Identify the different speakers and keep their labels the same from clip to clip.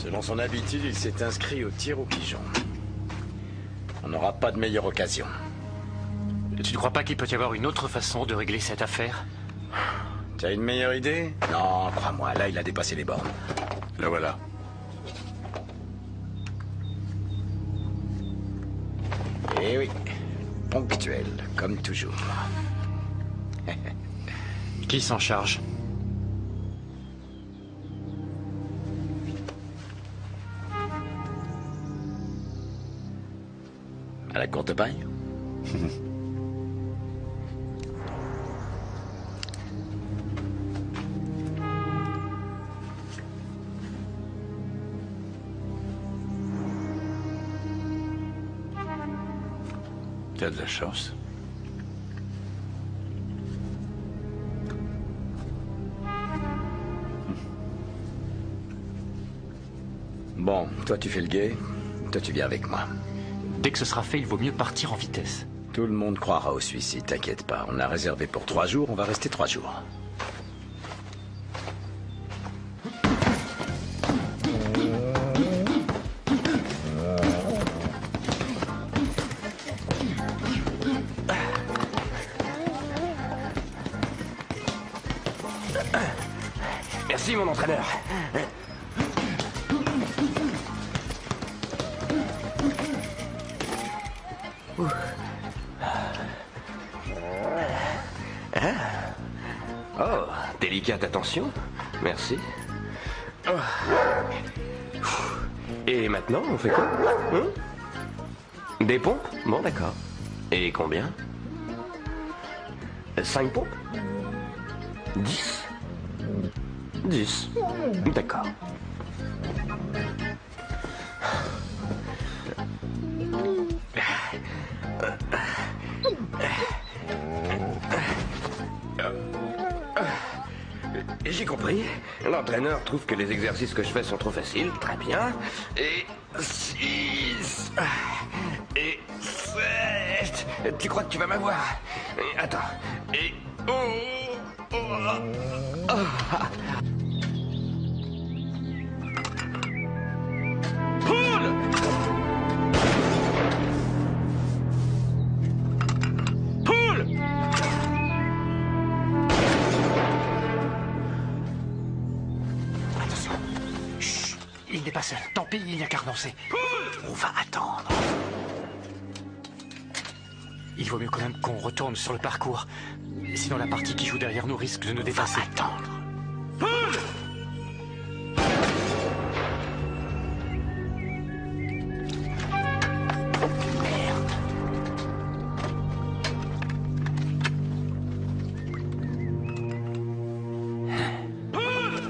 Speaker 1: Selon son habitude, il s'est inscrit au tir au pigeon. On n'aura pas de meilleure occasion.
Speaker 2: Tu ne crois pas qu'il peut y avoir une autre façon de régler cette affaire?
Speaker 1: Tu as une meilleure idée? Non, crois-moi, là, il a dépassé les bornes.
Speaker 3: La voilà.
Speaker 1: Eh oui, ponctuel, comme toujours.
Speaker 2: Qui s'en charge?
Speaker 1: À la courte paille?
Speaker 3: T'as de la chance.
Speaker 1: Bon, toi tu fais le guet, toi tu viens avec moi.
Speaker 2: Dès que ce sera fait, il vaut mieux partir en vitesse.
Speaker 1: Tout le monde croira au suicide, t'inquiète pas. On a réservé pour 3 jours, on va rester 3 jours.
Speaker 4: Merci, mon entraîneur. Oh, délicate attention. Merci. Et maintenant, on fait quoi? Des pompes? Bon, d'accord. Et combien? 5 pompes? 10? 10. D'accord. J'ai compris. L'entraîneur trouve que les exercices que je fais sont trop faciles. Très bien. Et 6. Et 7. Tu crois que tu vas m'avoir? Attends. Et... Poule! Poule!
Speaker 2: Attention. Chut. Il n'est pas seul. Tant pis, il n'y a qu'à renoncer. On va attendre. Il vaut mieux quand même qu'on retourne sur le parcours. Sinon la partie qui joue derrière nous risque de nous dépasser.
Speaker 1: On va attendre.
Speaker 4: Poule!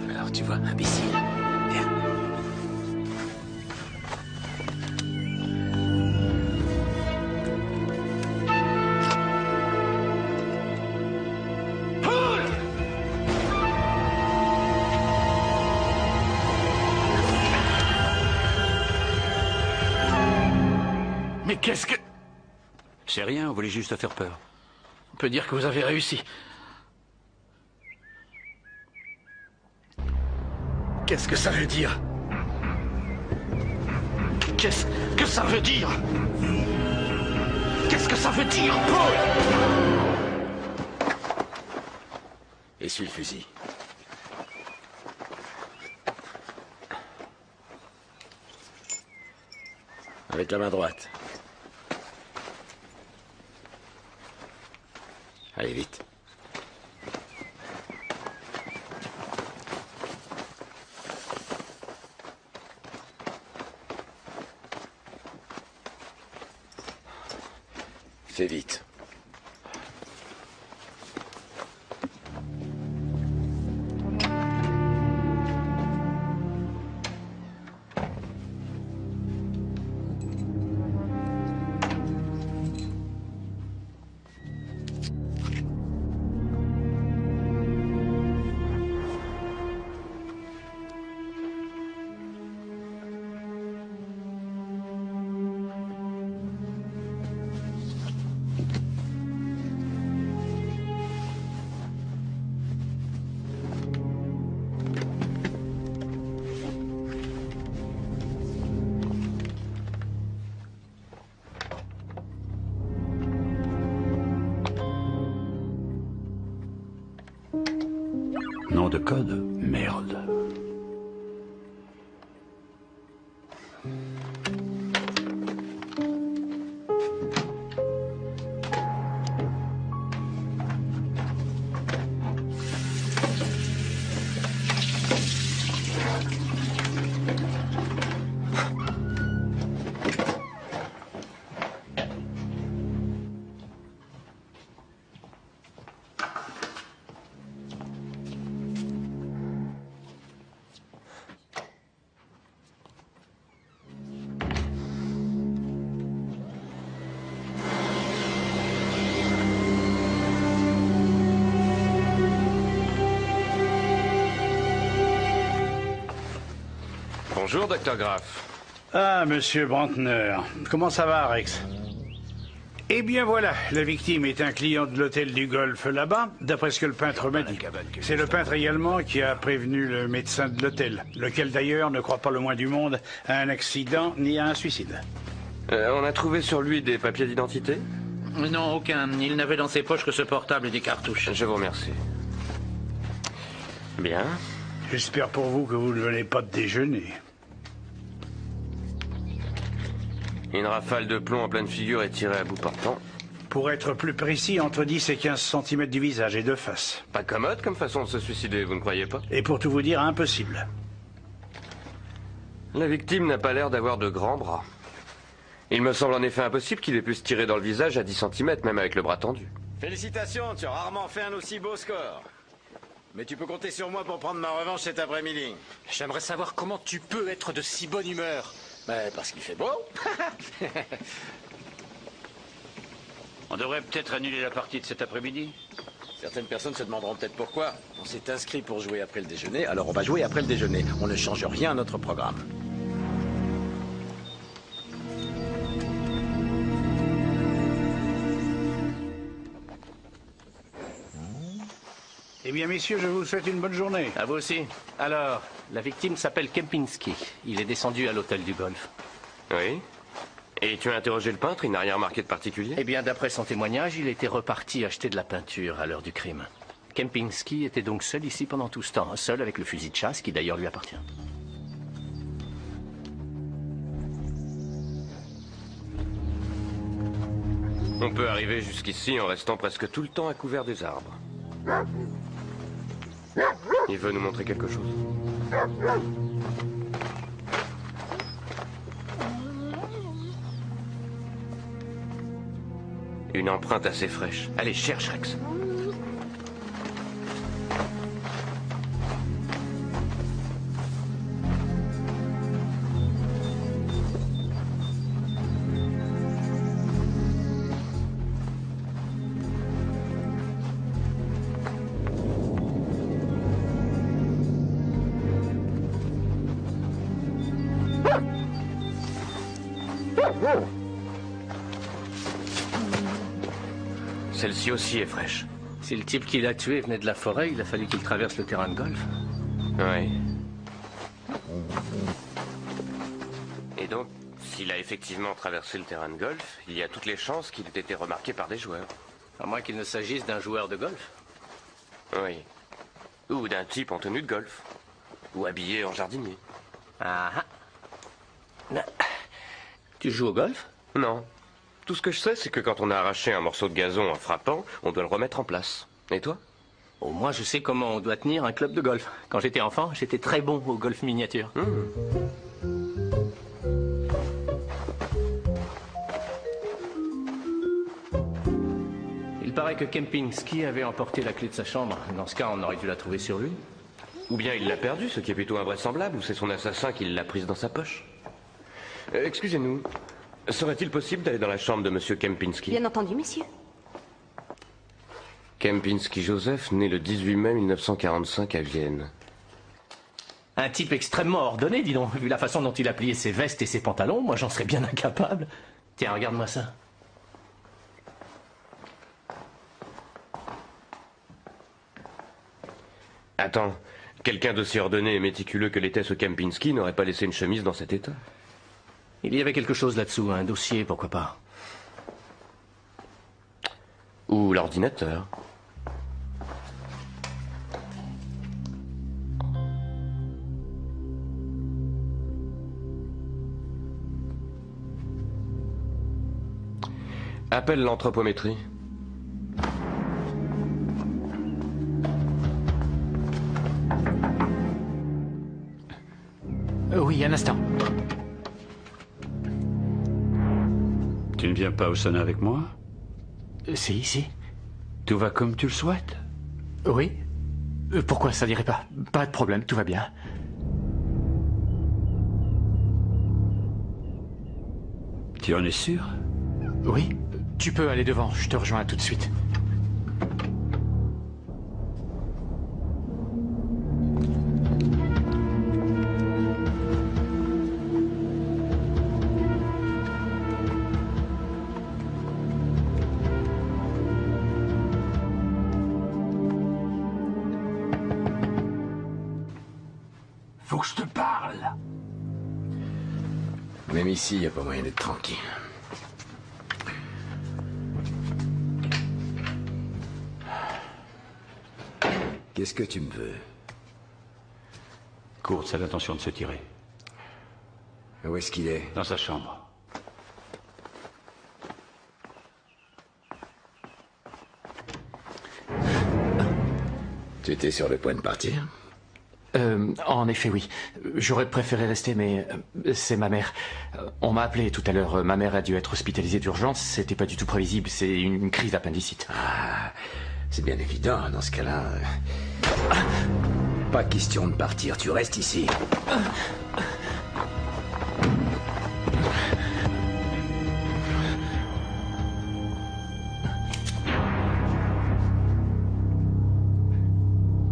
Speaker 1: Alors tu vois, imbécile. Viens.
Speaker 2: Mais qu'est-ce que...
Speaker 3: C'est rien, on voulait juste te faire peur.
Speaker 2: On peut dire que vous avez réussi. Qu'est-ce que ça veut dire? Qu'est-ce que ça veut dire? Qu'est-ce que ça veut dire, Paul?
Speaker 1: Essuie le fusil. Avec la main droite. Allez, vite. Fais vite.
Speaker 3: de code? Merde.
Speaker 4: Bonjour, Dr. Graff.
Speaker 5: Ah, monsieur Brantner. Comment ça va, Rex? Eh bien voilà, la victime est un client de l'hôtel du Golfe là-bas, d'après ce que le peintre m'a dit. C'est le peintre également qui a prévenu le médecin de l'hôtel, lequel d'ailleurs ne croit pas le moins du monde à un accident ni à un suicide.
Speaker 4: On a trouvé sur lui des papiers d'identité?
Speaker 6: Non, aucun. Il n'avait dans ses poches que ce portable et des cartouches.
Speaker 4: Je vous remercie. Bien.
Speaker 5: J'espère pour vous que vous ne venez pas de déjeuner.
Speaker 4: Une rafale de plomb en pleine figure est tirée à bout portant.
Speaker 5: Pour être plus précis, entre 10 et 15 cm du visage et de face.
Speaker 4: Pas commode comme façon de se suicider, vous ne croyez pas?
Speaker 5: Et pour tout vous dire, impossible.
Speaker 4: La victime n'a pas l'air d'avoir de grands bras. Il me semble en effet impossible qu'il ait pu se tirer dans le visage à 10 cm, même avec le bras tendu.
Speaker 1: Félicitations, tu as rarement fait un aussi beau score. Mais tu peux compter sur moi pour prendre ma revanche cet après-midi.
Speaker 2: J'aimerais savoir comment tu peux être de si bonne humeur.
Speaker 1: Ben, parce qu'il fait beau.
Speaker 3: On devrait peut-être annuler la partie de cet après-midi.
Speaker 1: Certaines personnes se demanderont peut-être pourquoi. On s'est inscrit pour jouer après le déjeuner, alors on va jouer après le déjeuner. On ne change rien à notre programme.
Speaker 5: Eh bien, messieurs, je vous souhaite une bonne journée.
Speaker 6: À vous aussi. Alors, la victime s'appelle Kempinski. Il est descendu à l'hôtel du Golfe.
Speaker 4: Oui. Et tu as interrogé le peintre, il n'a rien remarqué de particulier?
Speaker 6: Eh bien, d'après son témoignage, il était reparti acheter de la peinture à l'heure du crime. Kempinski était donc seul ici pendant tout ce temps, seul avec le fusil de chasse qui d'ailleurs lui appartient.
Speaker 4: On peut arriver jusqu'ici en restant presque tout le temps à couvert des arbres. Il veut nous montrer quelque chose. Une empreinte assez fraîche. Allez, cherche, Rex. Celle-ci aussi est fraîche.
Speaker 6: Si le type qui l'a tué venait de la forêt, il a fallu qu'il traverse le terrain de golf.
Speaker 4: Oui. Et donc, s'il a effectivement traversé le terrain de golf, il y a toutes les chances qu'il ait été remarqué par des joueurs.
Speaker 6: À moins qu'il ne s'agisse d'un joueur de golf.
Speaker 4: Oui. Ou d'un type en tenue de golf. Ou habillé en jardinier.
Speaker 6: Ah ah. Tu joues au golf?
Speaker 4: Non. Tout ce que je sais, c'est que quand on a arraché un morceau de gazon en frappant, on doit le remettre en place. Et toi?
Speaker 6: Au moins, je sais comment on doit tenir un club de golf. Quand j'étais enfant, j'étais très bon au golf miniature. Il paraît que Kempinski avait emporté la clé de sa chambre. Dans ce cas, on aurait dû la trouver sur lui.
Speaker 4: Ou bien il l'a perdue, ce qui est plutôt invraisemblable, ou c'est son assassin qui l'a prise dans sa poche. Excusez-nous. Serait-il possible d'aller dans la chambre de Monsieur Kempinski?
Speaker 7: Bien entendu, messieurs.
Speaker 4: Kempinski Joseph, né le 18 mai 1945 à Vienne.
Speaker 6: Un type extrêmement ordonné, dis donc. Vu la façon dont il a plié ses vestes et ses pantalons, moi j'en serais bien incapable. Tiens, regarde-moi ça.
Speaker 4: Attends, quelqu'un d'aussi ordonné et méticuleux que l'était ce Kempinski n'aurait pas laissé une chemise dans cet état.
Speaker 6: Il y avait quelque chose là-dessous, un dossier, pourquoi pas.
Speaker 4: Ou l'ordinateur. Appelle l'anthropométrie.
Speaker 2: Oui, un instant.
Speaker 3: Tu ne viens pas au sauna avec moi?
Speaker 2: C'est ici?
Speaker 3: Tout va comme tu le souhaites?
Speaker 2: Oui. Pourquoi ça dirait pas? Pas de problème, tout va bien.
Speaker 3: Tu en es sûr?
Speaker 2: Oui. Tu peux aller devant, je te rejoins tout de suite.
Speaker 5: Faut que je te parle.
Speaker 1: Même ici, il n'y a pas moyen d'être tranquille. Qu'est-ce que tu me veux?
Speaker 3: Kurtz a l'intention de se tirer.
Speaker 1: Où est-ce qu'il est?
Speaker 3: Dans sa chambre.
Speaker 1: Tu étais sur le point de partir?
Speaker 2: En effet, oui. J'aurais préféré rester, mais c'est ma mère. On m'a appelé tout à l'heure. Ma mère a dû être hospitalisée d'urgence. C'était pas du tout prévisible. C'est une crise d'appendicite.
Speaker 1: Ah, c'est bien évident, dans ce cas-là. Pas question de partir, tu restes ici.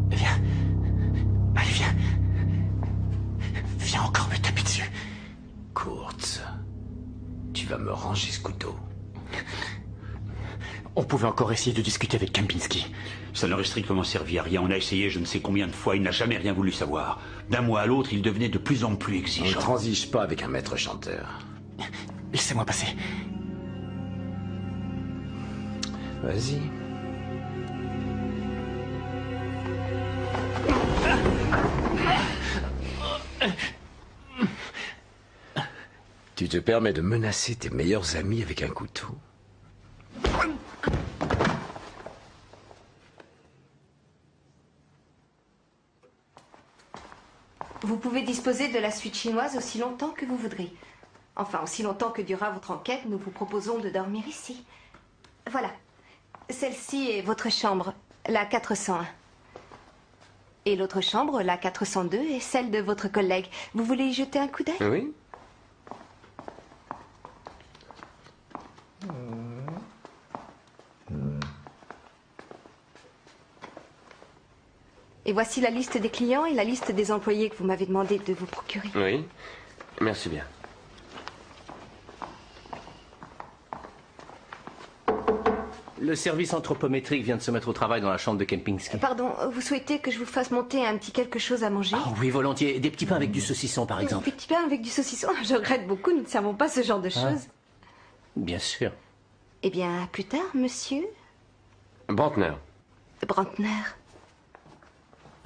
Speaker 2: Viens. Allez, viens. Viens encore me taper dessus.
Speaker 1: Kurtz, tu vas me ranger ce couteau.
Speaker 2: On pouvait encore essayer de discuter avec Kempinski.
Speaker 3: Ça n'aurait strictement servi à rien. On a essayé je ne sais combien de fois. Il n'a jamais rien voulu savoir. D'un mois à l'autre, il devenait de plus en plus
Speaker 1: On ne
Speaker 3: exigeant.
Speaker 1: transige pas avec un maître chanteur.
Speaker 2: Laissez-moi passer.
Speaker 1: Vas-y. Tu te permets de menacer tes meilleurs amis avec un couteau?
Speaker 7: Vous pouvez disposer de la suite chinoise aussi longtemps que vous voudrez. Enfin, aussi longtemps que durera votre enquête, nous vous proposons de dormir ici. Voilà. Celle-ci est votre chambre, la 401. Et l'autre chambre, la 402, est celle de votre collègue. Vous voulez y jeter un coup d'œil?
Speaker 4: Oui.
Speaker 7: Et voici la liste des clients et la liste des employés que vous m'avez demandé de vous procurer.
Speaker 4: Oui. Merci bien.
Speaker 6: Le service anthropométrique vient de se mettre au travail dans la chambre de Kempinski.
Speaker 7: Pardon, vous souhaitez que je vous fasse monter un petit quelque chose à manger?
Speaker 6: Oh, oui, volontiers. Des petits pains avec du saucisson, par exemple.
Speaker 7: Des petits pains avec du saucisson? Je regrette beaucoup, nous ne servons pas ce genre de choses.
Speaker 6: Bien sûr.
Speaker 7: Eh bien, à plus tard, monsieur
Speaker 4: Brantner.
Speaker 7: Brantner.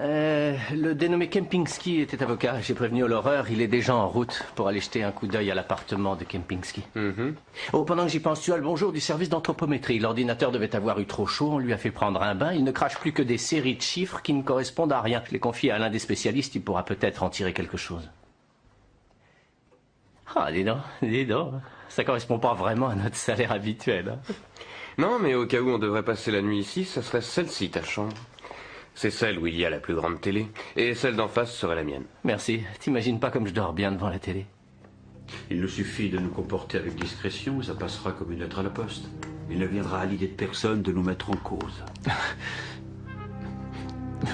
Speaker 6: Le dénommé Kempinski était avocat. J'ai prévenu l'horreur. Il est déjà en route pour aller jeter un coup d'œil à l'appartement de Kempinski. Oh, pendant que j'y pense, tu as le bonjour du service d'anthropométrie. L'ordinateur devait avoir eu trop chaud. On lui a fait prendre un bain. Il ne crache plus que des séries de chiffres qui ne correspondent à rien. Je l'ai confié à l'un des spécialistes. Il pourra peut-être en tirer quelque chose. Ah, dis donc. Ça correspond pas vraiment à notre salaire habituel. Hein.
Speaker 4: Non, mais au cas où on devrait passer la nuit ici, ça serait celle-ci, ta chambre. C'est celle où il y a la plus grande télé. Et celle d'en face serait la mienne.
Speaker 6: Merci. T'imagines pas comme je dors bien devant la télé.
Speaker 3: Il nous suffit de nous comporter avec discrétion et ça passera comme une lettre à la poste. Il ne viendra à l'idée de personne de nous mettre en cause.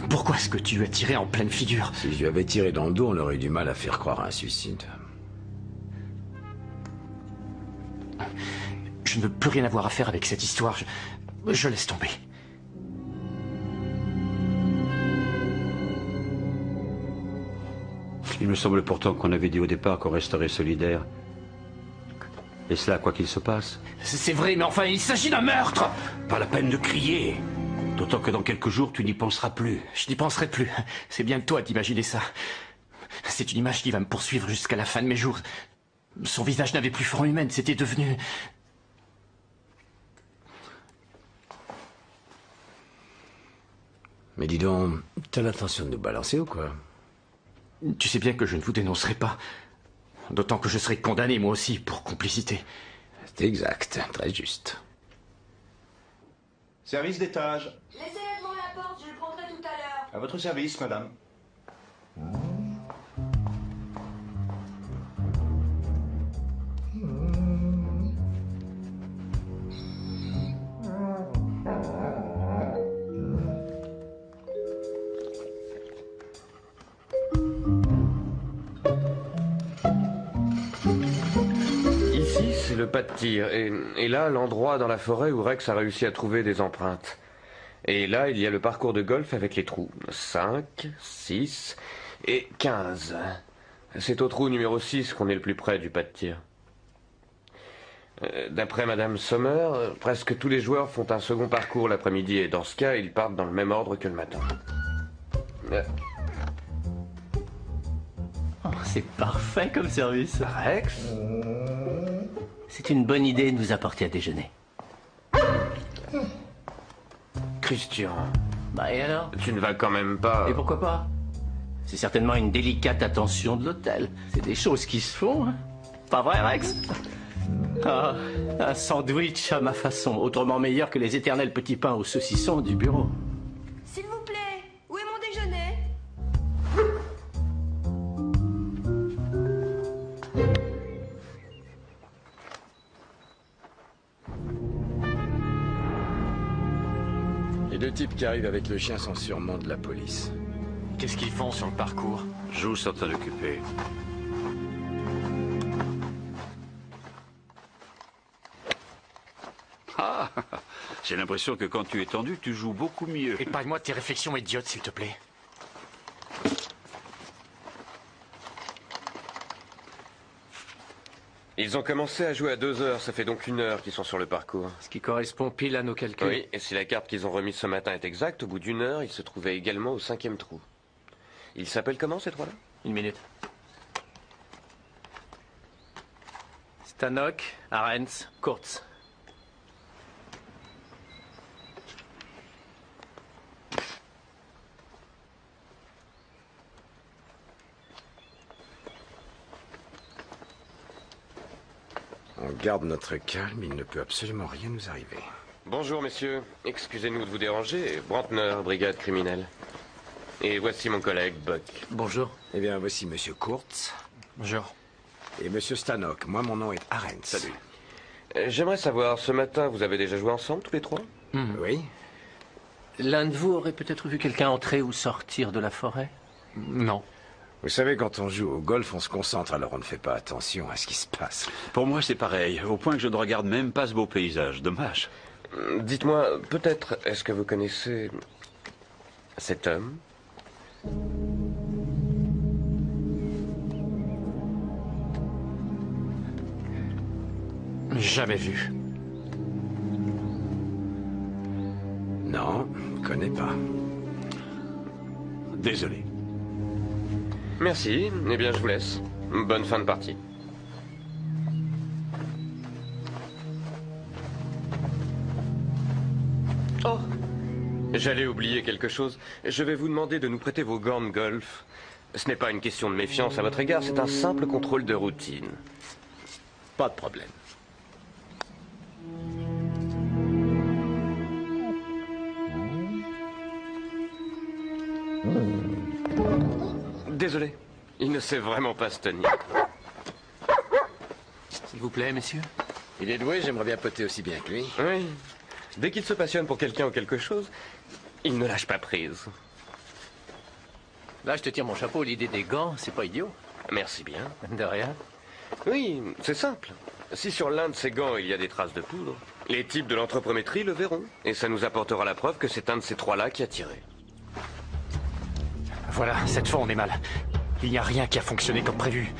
Speaker 2: Pourquoi est-ce que tu lui as tiré en pleine figure?
Speaker 1: Si je lui avais tiré dans le dos, on aurait eu du mal à faire croire à un suicide.
Speaker 2: Je ne veux plus rien avoir à faire avec cette histoire. Je laisse tomber.
Speaker 3: Il me semble pourtant qu'on avait dit au départ qu'on resterait solidaires. Et cela, quoi qu'il se passe.
Speaker 2: C'est vrai, mais enfin, il s'agit d'un meurtre!
Speaker 3: Pas la peine de crier. D'autant que dans quelques jours, tu n'y penseras plus.
Speaker 2: Je n'y penserai plus. C'est bien de toi d'imaginer ça. C'est une image qui va me poursuivre jusqu'à la fin de mes jours. Son visage n'avait plus forme humaine, c'était devenu...
Speaker 1: Mais dis donc, t'as l'intention de nous balancer ou quoi?
Speaker 2: Tu sais bien que je ne vous dénoncerai pas. D'autant que je serai condamné, moi aussi, pour complicité.
Speaker 1: C'est exact, très juste.
Speaker 8: Service d'étage.
Speaker 7: Laissez-le devant la porte, je le prendrai tout à l'heure.
Speaker 8: À votre service, madame.
Speaker 4: Ici, c'est le pas de tir. Et là, l'endroit dans la forêt où Rex a réussi à trouver des empreintes. Et là, il y a le parcours de golf avec les trous. 5, 6 et 15. C'est au trou numéro 6 qu'on est le plus près du pas de tir. D'après Madame Sommer, presque tous les joueurs font un second parcours l'après-midi et dans ce cas, ils partent dans le même ordre que le matin.
Speaker 6: Oh, c'est parfait comme service.
Speaker 4: Rex?
Speaker 6: C'est une bonne idée de nous apporter à déjeuner.
Speaker 4: Christian,
Speaker 6: Bah et alors?
Speaker 4: tu ne vas quand même pas...
Speaker 6: Et pourquoi pas? C'est certainement une délicate attention de l'hôtel. C'est des choses qui se font, hein? Pas vrai, Rex? Ah, un sandwich à ma façon, autrement meilleur que les éternels petits pains au saucisson du bureau.
Speaker 7: S'il vous plaît, où est mon déjeuner?
Speaker 1: Les deux types qui arrivent avec le chien sont sûrement de la police.
Speaker 2: Qu'est-ce qu'ils font sur le parcours?
Speaker 3: Joue sans t'en occuper. Ah, j'ai l'impression que quand tu es tendu, tu joues beaucoup mieux.
Speaker 2: Épargne-moi de tes réflexions idiotes, s'il te plaît.
Speaker 4: Ils ont commencé à jouer à 2 heures, ça fait donc 1 heure qu'ils sont sur le parcours.
Speaker 6: Ce qui correspond pile à nos calculs.
Speaker 4: Oui, et si la carte qu'ils ont remise ce matin est exacte, au bout d'1 heure, ils se trouvaient également au 5e trou. Ils s'appellent comment, ces trois-là?
Speaker 6: Une minute. Stanok, Arens, Kurtz.
Speaker 1: On garde notre calme, il ne peut absolument rien nous arriver.
Speaker 4: Bonjour, messieurs. Excusez-nous de vous déranger. Brantner, brigade criminelle. Et voici mon collègue, Buck.
Speaker 6: Bonjour.
Speaker 1: Eh bien, voici Monsieur Kurtz
Speaker 2: Bonjour.
Speaker 1: et Monsieur Stanok. Moi, mon nom est Arens.
Speaker 4: Salut. J'aimerais savoir, ce matin, vous avez déjà joué ensemble, tous les trois?
Speaker 1: Oui.
Speaker 6: L'un de vous aurait peut-être vu quelqu'un entrer ou sortir de la forêt?
Speaker 2: Non.
Speaker 1: Vous savez, quand on joue au golf, on se concentre, alors on ne fait pas attention à ce qui se passe.
Speaker 3: Pour moi, c'est pareil, au point que je ne regarde même pas ce beau paysage. Dommage.
Speaker 4: Dites-moi, peut-être, est-ce que vous connaissez cet homme?
Speaker 2: Jamais vu.
Speaker 1: Non, je connais pas.
Speaker 3: Désolé.
Speaker 4: Merci. Eh bien, je vous laisse. Bonne fin de partie. Oh! J'allais oublier quelque chose. Je vais vous demander de nous prêter vos gants de golf. Ce n'est pas une question de méfiance à votre égard, c'est un simple contrôle de routine.
Speaker 1: Pas de problème.
Speaker 4: Désolé. Il ne sait vraiment pas se tenir.
Speaker 6: S'il vous plaît, messieurs.
Speaker 1: Il est doué, j'aimerais bien poter aussi bien que lui.
Speaker 4: Oui. Dès qu'il se passionne pour quelqu'un ou quelque chose, il ne lâche pas prise.
Speaker 6: Là, je te tire mon chapeau, l'idée des gants, c'est pas idiot.
Speaker 4: Merci bien.
Speaker 6: De rien.
Speaker 4: Oui, c'est simple. Si sur l'un de ces gants il y a des traces de poudre, les types de l'anthropométrie le verront. Et ça nous apportera la preuve que c'est un de ces trois-là qui a tiré.
Speaker 2: Voilà, cette fois on est mal. Il n'y a rien qui a fonctionné comme prévu.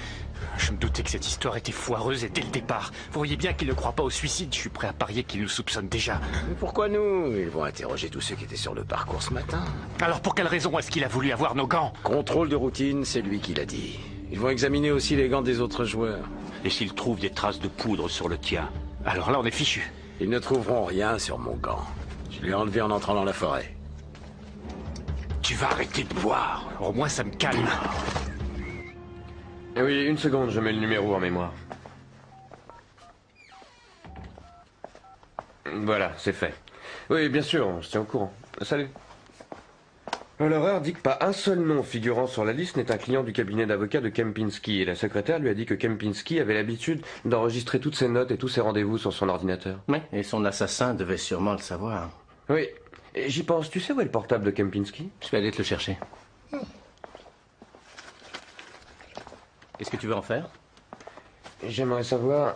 Speaker 2: Je me doutais que cette histoire était foireuse et dès le départ. Vous voyez bien qu'il ne croit pas au suicide. Je suis prêt à parier qu'il nous soupçonne déjà.
Speaker 1: Mais pourquoi nous? Ils vont interroger tous ceux qui étaient sur le parcours ce matin.
Speaker 2: Alors pour quelle raison est-ce qu'il a voulu avoir nos gants?
Speaker 1: Contrôle de routine, c'est lui qui l'a dit. Ils vont examiner aussi les gants des autres joueurs.
Speaker 3: Et s'ils trouvent des traces de poudre sur le tien?
Speaker 2: Alors là on est fichu.
Speaker 1: Ils ne trouveront rien sur mon gant. Je l'ai enlevé en entrant dans la forêt.
Speaker 2: tu vas arrêter de boire. Au moins, ça me calme.
Speaker 9: Eh oui, une seconde, je mets le numéro en mémoire. Voilà, c'est fait. Oui, bien sûr, on se tient au courant. Salut. L'horreur dit que pas un seul nom figurant sur la liste n'est un client du cabinet d'avocat de Kempinski, et la secrétaire lui a dit que Kempinski avait l'habitude d'enregistrer toutes ses notes et tous ses rendez-vous sur son ordinateur.
Speaker 6: Oui, et son assassin devait sûrement le savoir.
Speaker 9: Oui, et j'y pense, tu sais où est le portable de Kempinski?
Speaker 6: Je vais aller te le chercher. Qu'est-ce que tu veux en faire?
Speaker 9: J'aimerais savoir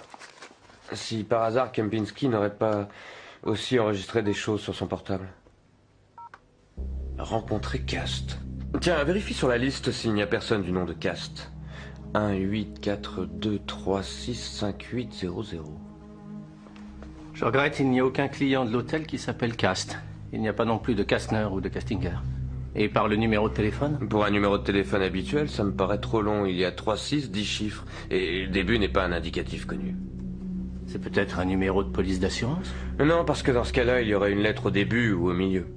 Speaker 9: si par hasard Kempinski n'aurait pas aussi enregistré des choses sur son portable. Rencontrer Cast. Tiens, vérifie sur la liste s'il n'y a personne du nom de Cast. 1 8 4 2 3 6 5 8 0 0.
Speaker 6: Je regrette, il n'y a aucun client de l'hôtel qui s'appelle Cast. Il n'y a pas non plus de Kastner ou de Castinger. Et par le numéro de téléphone?
Speaker 9: Pour un numéro de téléphone habituel, ça me paraît trop long. Il y a 3, 6, 10 chiffres. Et le début n'est pas un indicatif connu.
Speaker 6: C'est peut-être un numéro de police d'assurance?
Speaker 9: Non, parce que dans ce cas-là, il y aurait une lettre au début ou au milieu.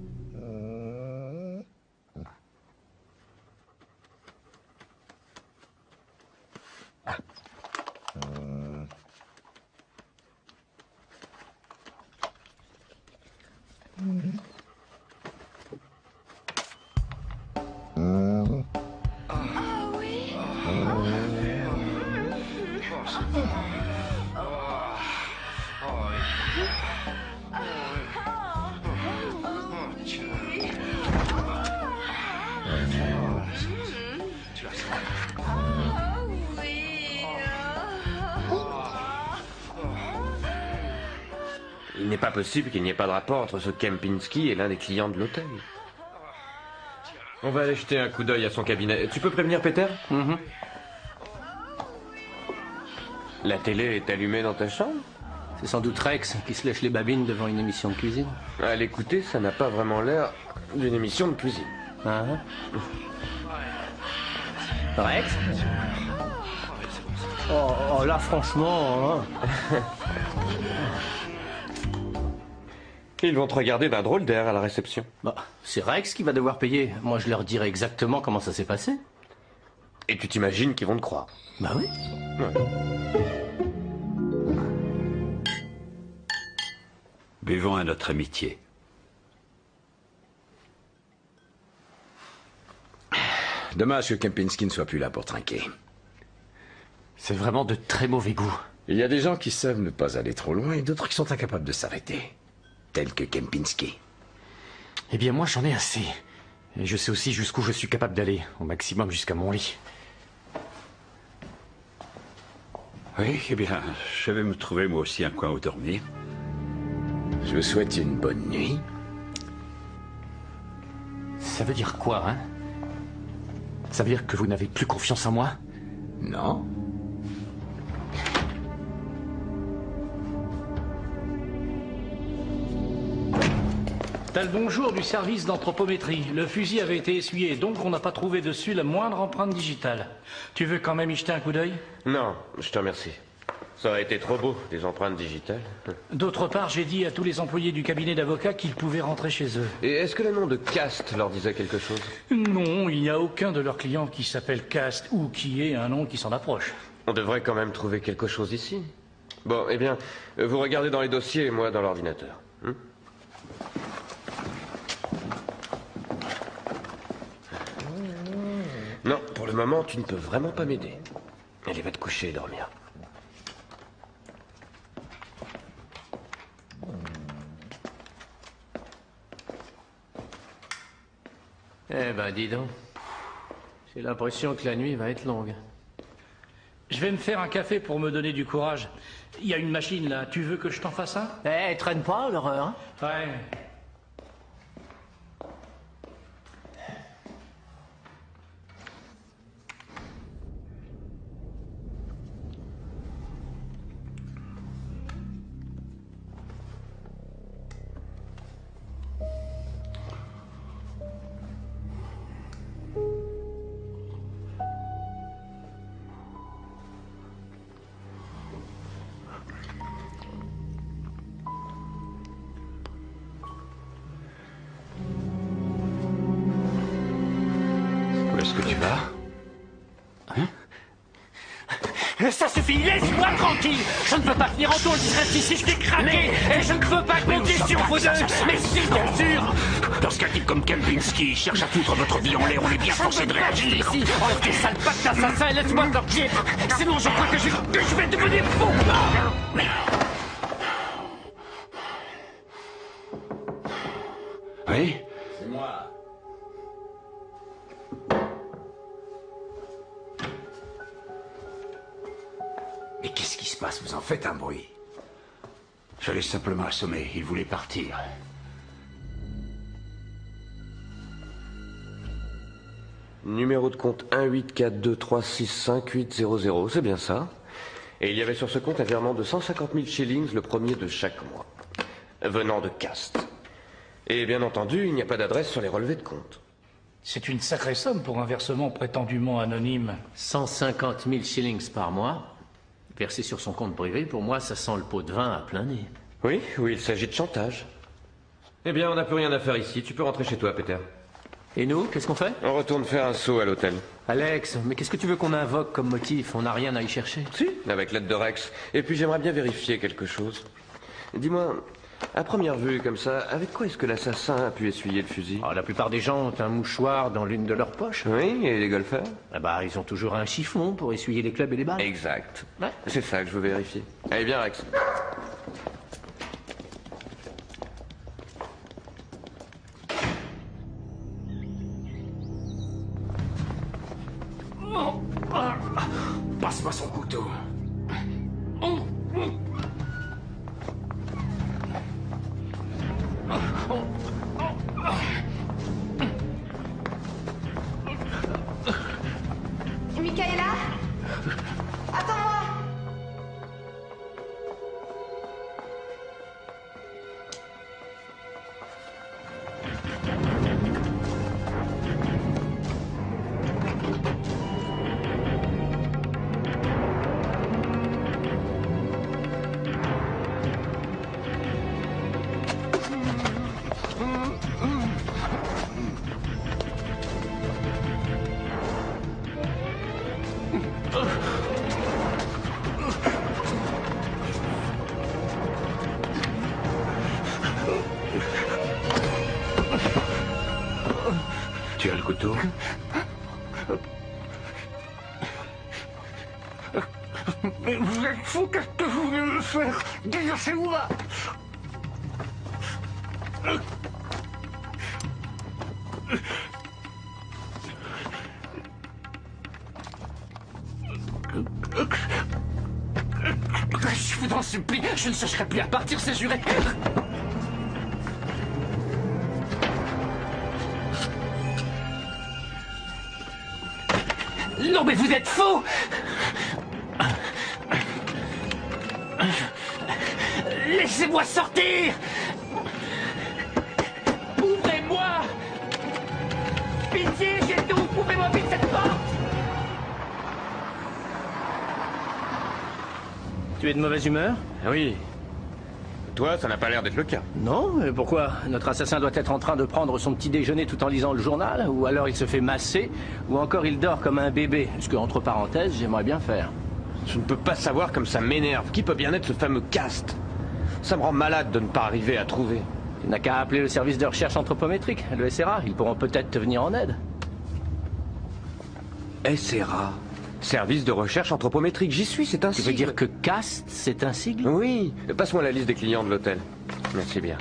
Speaker 9: Il n'est pas possible qu'il n'y ait pas de rapport entre ce Kempinski et l'un des clients de l'hôtel. On va aller jeter un coup d'œil à son cabinet. Tu peux prévenir Peter? La télé est allumée dans ta chambre?
Speaker 6: C'est sans doute Rex qui se lèche les babines devant une émission de cuisine.
Speaker 9: À l'écouter, ça n'a pas vraiment l'air d'une émission de cuisine.
Speaker 6: Ah. Rex? Oh, là, franchement... Hein.
Speaker 9: Ils vont te regarder d'un drôle d'air à la réception.
Speaker 6: Bah, c'est Rex qui va devoir payer. Moi, je leur dirai exactement comment ça s'est passé.
Speaker 9: Et tu t'imagines qu'ils vont te croire?
Speaker 6: Bah oui.
Speaker 9: Ouais.
Speaker 3: Buvons à notre amitié.
Speaker 1: Dommage que Kempinski ne soit plus là pour trinquer.
Speaker 2: C'est vraiment de très mauvais goût.
Speaker 1: Il y a des gens qui savent ne pas aller trop loin et d'autres qui sont incapables de s'arrêter. Tels que Kempinski.
Speaker 2: Eh bien, moi, j'en ai assez. Et je sais aussi jusqu'où je suis capable d'aller. Au maximum jusqu'à mon lit.
Speaker 3: Oui, eh bien, je vais me trouver moi aussi un coin où dormir.
Speaker 1: Je vous souhaite une bonne nuit.
Speaker 2: Ça veut dire quoi, hein? Ça veut dire que vous n'avez plus confiance en moi?
Speaker 1: Non.
Speaker 5: T'as le bonjour du service d'anthropométrie. Le fusil avait été essuyé, donc on n'a pas trouvé dessus la moindre empreinte digitale. Tu veux quand même y jeter un coup d'œil?
Speaker 9: Non, je te remercie. Ça aurait été trop beau, des empreintes digitales.
Speaker 5: D'autre part, j'ai dit à tous les employés du cabinet d'avocats qu'ils pouvaient rentrer chez eux.
Speaker 9: Et est-ce que le nom de Cast leur disait quelque chose?
Speaker 5: Non, il n'y a aucun de leurs clients qui s'appelle Cast ou qui ait un nom qui s'en approche.
Speaker 9: On devrait quand même trouver quelque chose ici. Bon, eh bien, vous regardez dans les dossiers et moi dans l'ordinateur. Non, pour le moment, tu ne peux vraiment pas m'aider. Allez, va te coucher et dormir.
Speaker 6: Eh ben, dis donc. J'ai l'impression que la nuit va être longue.
Speaker 5: Je vais me faire un café pour me donner du courage. Il y a une machine là, tu veux que je t'en fasse un?
Speaker 6: Eh, traîne pas, l'horreur, hein?
Speaker 5: Ouais.
Speaker 10: Ça suffit, laisse-moi tranquille. Je ne peux pas finir en tour, je reste ici, je t'ai craqué. Et je ne peux pas compter sur vous deux. Mais si, bien sûr.
Speaker 3: Lorsqu'un type comme Kempinski cherche à foutre votre vie en l'air, on est bien forcé de réagir.
Speaker 10: Ici, enlève tes sales pattes d'assassin et laisse-moi sortir. Sinon, je crois que je vais devenir fou.
Speaker 3: Oui?
Speaker 1: C'est moi.
Speaker 3: Mais qu'est-ce qui se passe? Vous en faites un bruit. Je l'ai simplement assommé. Il voulait partir.
Speaker 9: Numéro de compte 18423658800, c'est bien ça. Et il y avait sur ce compte un virement de 150 000 shillings le premier de chaque mois, venant de Cast. Et bien entendu, il n'y a pas d'adresse sur les relevés de compte.
Speaker 10: C'est une sacrée somme pour un versement prétendument anonyme.
Speaker 6: 150 000 shillings par mois, versé sur son compte privé, pour moi, ça sent le pot de vin à plein nez.
Speaker 9: Oui, il s'agit de chantage. Eh bien, on n'a plus rien à faire ici. Tu peux rentrer chez toi, Peter.
Speaker 6: Et nous, qu'est-ce qu'on fait?
Speaker 9: On retourne faire un saut à l'hôtel.
Speaker 6: Alex, mais qu'est-ce que tu veux qu'on invoque comme motif? On n'a rien à y chercher.
Speaker 9: Si, avec l'aide de Rex. Et puis j'aimerais bien vérifier quelque chose. Dis-moi, à première vue, comme ça, avec quoi est-ce que l'assassin a pu essuyer le fusil?
Speaker 6: La plupart des gens ont un mouchoir dans l'une de leurs poches.
Speaker 9: Oui, et les golfeurs?
Speaker 6: Ils ont toujours un chiffon pour essuyer les clubs et les balles.
Speaker 9: Exact.
Speaker 6: Ouais.
Speaker 9: C'est ça que je veux vérifier. Allez, bien, Rex.
Speaker 3: Passe-moi son couteau.
Speaker 7: Michaela? Attends-moi!
Speaker 3: Tu as le couteau?
Speaker 10: Mais vous êtes fou, qu'est-ce que vous voulez me faire? Dégagez-moi! Je vous en supplie, je ne chercherai plus à partir, c'est juré. Non mais vous êtes fous! Laissez-moi sortir! Ouvrez-moi! Pitié, j'ai tout! Ouvrez-moi vite cette porte!
Speaker 6: Tu es de mauvaise humeur?
Speaker 9: Oui. Toi, ça n'a pas l'air d'être le cas.
Speaker 6: Non, mais pourquoi? Notre assassin doit être en train de prendre son petit déjeuner tout en lisant le journal, ou alors il se fait masser, ou encore il dort comme un bébé, ce que, entre parenthèses, j'aimerais bien faire.
Speaker 9: Je ne peux pas savoir comme ça m'énerve. Qui peut bien être ce fameux Cast? Ça me rend malade de ne pas arriver à trouver.
Speaker 6: Tu n'as qu'à appeler le service de recherche anthropométrique, le SRA, ils pourront peut-être te venir en aide.
Speaker 9: SRA, service de recherche anthropométrique, j'y suis, c'est un
Speaker 6: Tu
Speaker 9: sigle.
Speaker 6: veux dire que CAST, c'est un sigle?
Speaker 9: Oui, passe-moi la liste des clients de l'hôtel. Merci bien.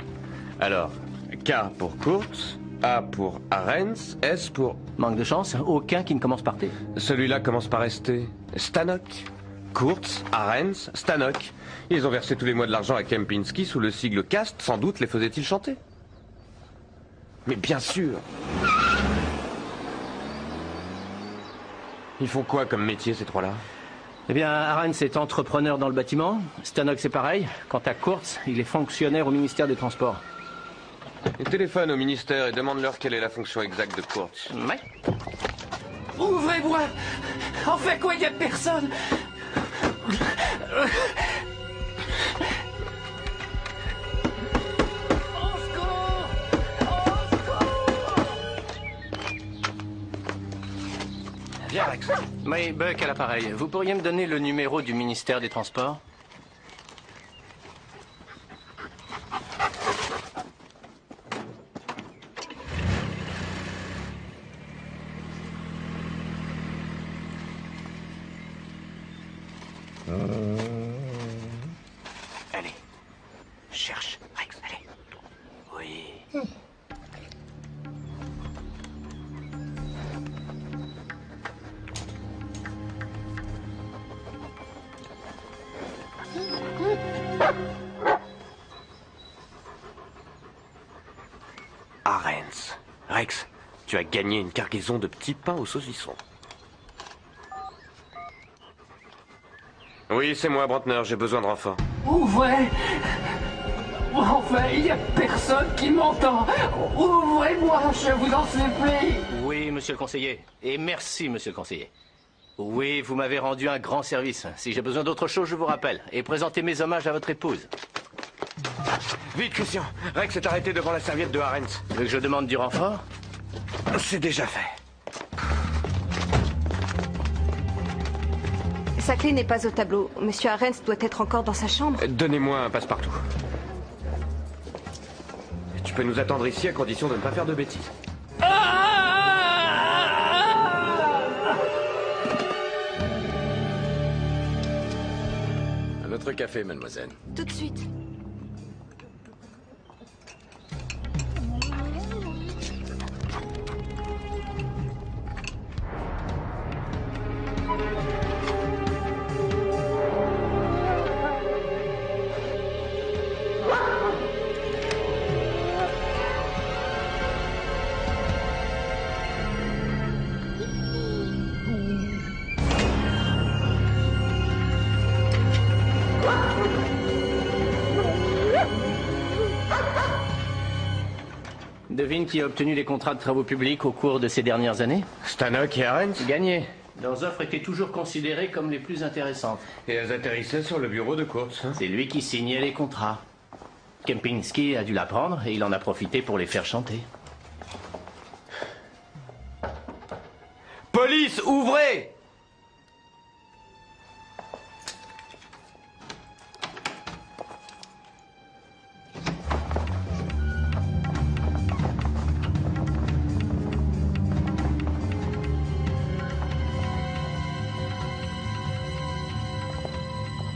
Speaker 9: Alors, K pour Kurtz, A pour Arens, S pour...
Speaker 6: Manque de chance, aucun qui ne commence par T.
Speaker 9: Celui-là commence par ST. Stanok. Kurtz, Arens, Stanok. Ils ont versé tous les mois de l'argent à Kempinski sous le sigle Cast, sans doute les faisait-il chanter. Mais bien sûr. Ils font quoi comme métier, ces trois-là?
Speaker 6: Eh bien, Arens est entrepreneur dans le bâtiment, Stanok c'est pareil. Quant à Kurtz, il est fonctionnaire au ministère des Transports.
Speaker 9: Ils téléphonent au ministère et demandent-leur quelle est la fonction exacte de Kurtz.
Speaker 6: Ouais.
Speaker 10: Ouvrez-moi! En fait quoi, il n'y a personne! Au secours! Au secours!
Speaker 4: Viens, Rex.
Speaker 6: Oui, Buck à l'appareil. Vous pourriez me donner le numéro du ministère des Transports?
Speaker 4: Allez. Cherche, Rex, allez. Oui.
Speaker 9: Arens. Rex, tu as gagné une cargaison de petits pains au saucisson. Oui, c'est moi, Brantner, j'ai besoin de renfort.
Speaker 10: Ouvrez! Enfin, il n'y a personne qui m'entend. Ouvrez-moi, je vous en supplie.
Speaker 6: Oui, monsieur le conseiller. Et merci, monsieur le conseiller. Oui, vous m'avez rendu un grand service. Si j'ai besoin d'autre chose, je vous rappelle. Et présentez mes hommages à votre épouse.
Speaker 9: Vite, Christian. Rex est arrêté devant la serviette de Arens.
Speaker 6: Vous voulez que je demande du renfort?
Speaker 9: C'est déjà fait.
Speaker 7: Sa clé n'est pas au tableau. Monsieur Arens doit être encore dans sa chambre.
Speaker 9: Donnez-moi un passe-partout. Tu peux nous attendre ici à condition de ne pas faire de bêtises.
Speaker 1: Un autre café, mademoiselle.
Speaker 7: Tout de suite.
Speaker 6: Devine qui a obtenu les contrats de travaux publics au cours de ces dernières années?
Speaker 9: Stanhope et Arens.
Speaker 6: Gagné. Leurs offres étaient toujours considérées comme les plus intéressantes.
Speaker 9: Et elles atterrissaient sur le bureau de course.
Speaker 6: C'est lui qui signait les contrats. Kempinski a dû l'apprendre et il en a profité pour les faire chanter.
Speaker 9: Police, ouvrez!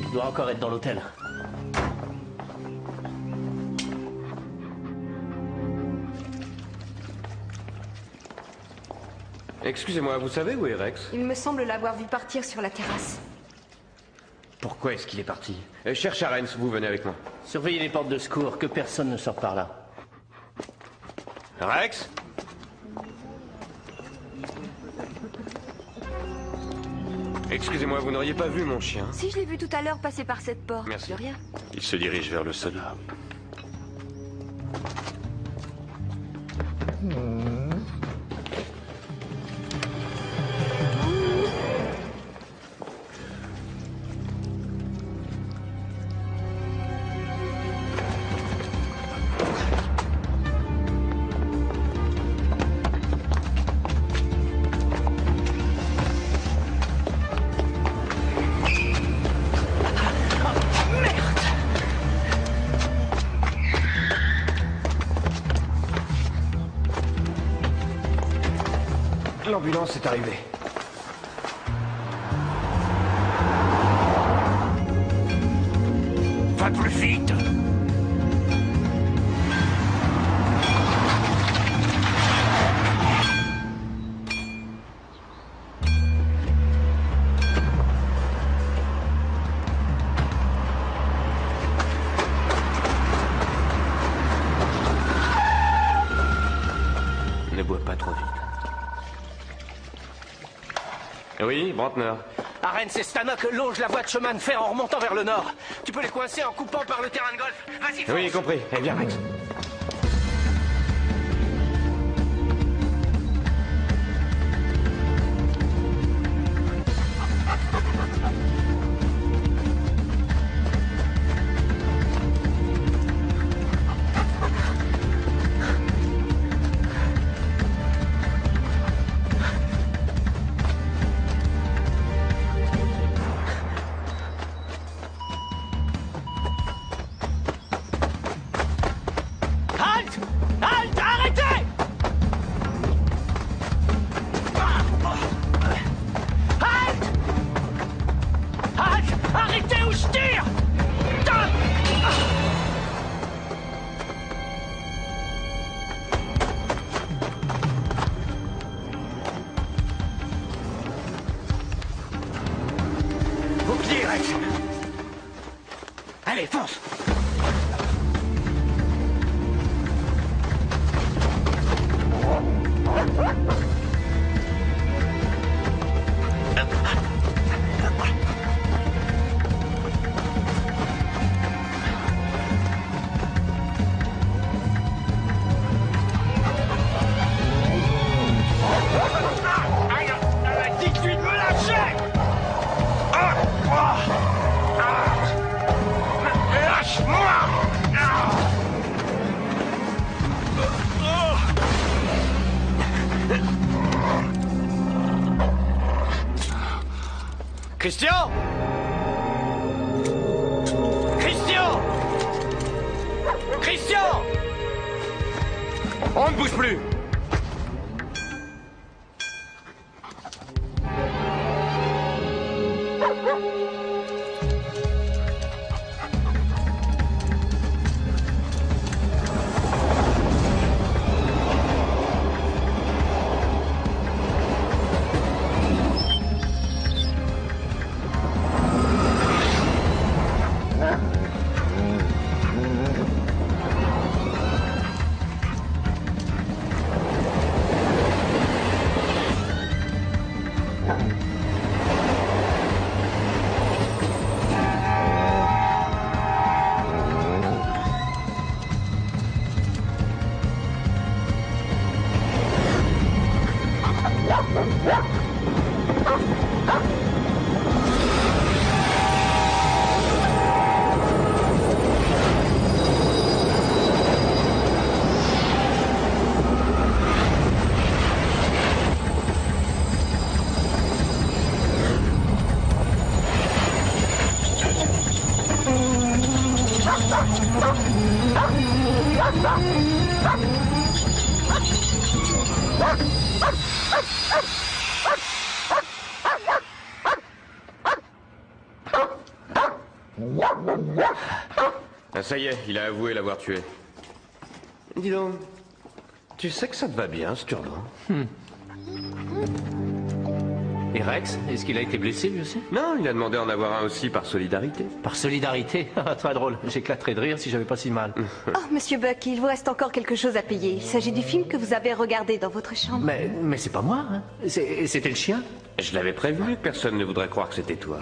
Speaker 6: Il doit encore être dans l'hôtel.
Speaker 9: Excusez-moi, vous savez où est Rex?
Speaker 7: Il me semble l'avoir vu partir sur la terrasse.
Speaker 9: Pourquoi est-ce qu'il est parti? Cherche Arens, vous venez avec moi.
Speaker 6: Surveillez les portes de secours, que personne ne sort par là.
Speaker 9: Rex? Excusez-moi, vous n'auriez pas vu mon chien?
Speaker 7: Si, je l'ai vu tout à l'heure passer par cette porte.
Speaker 9: Merci.
Speaker 7: De rien.
Speaker 3: Il se dirige vers le sauna.
Speaker 9: L'ambulance est arrivée.
Speaker 10: Va plus vite.
Speaker 9: Ne bois pas trop vite. Oui, Brantner.
Speaker 6: Arens et Stanhope longent la voie de chemin de fer en remontant vers le nord. Tu peux les coincer en coupant par le terrain de golf. Vas-y, fonce.
Speaker 9: Oui, compris. Eh bien, Rex.
Speaker 5: Au pied, Rex. Allez, fonce.
Speaker 10: Dis-tu de me lâcher! Lâche-moi!
Speaker 1: Christian! Christian! Christian! On ne bouge plus!
Speaker 9: Ah, ça y est, il a avoué l'avoir tué. Dis donc, tu sais que ça te va bien, ce turban.
Speaker 6: Et Rex, est-ce qu'il a été blessé lui aussi?
Speaker 9: Non, il a demandé à en avoir un aussi par solidarité.
Speaker 6: Par solidarité? Très drôle, j'éclaterais de rire si j'avais pas si mal.
Speaker 7: Oh, Monsieur Buck, il vous reste encore quelque chose à payer. Il s'agit du film que vous avez regardé dans votre chambre.
Speaker 6: Mais c'est pas moi, hein. C'était le chien.
Speaker 9: Je l'avais prévenu que personne ne voudrait croire que c'était toi.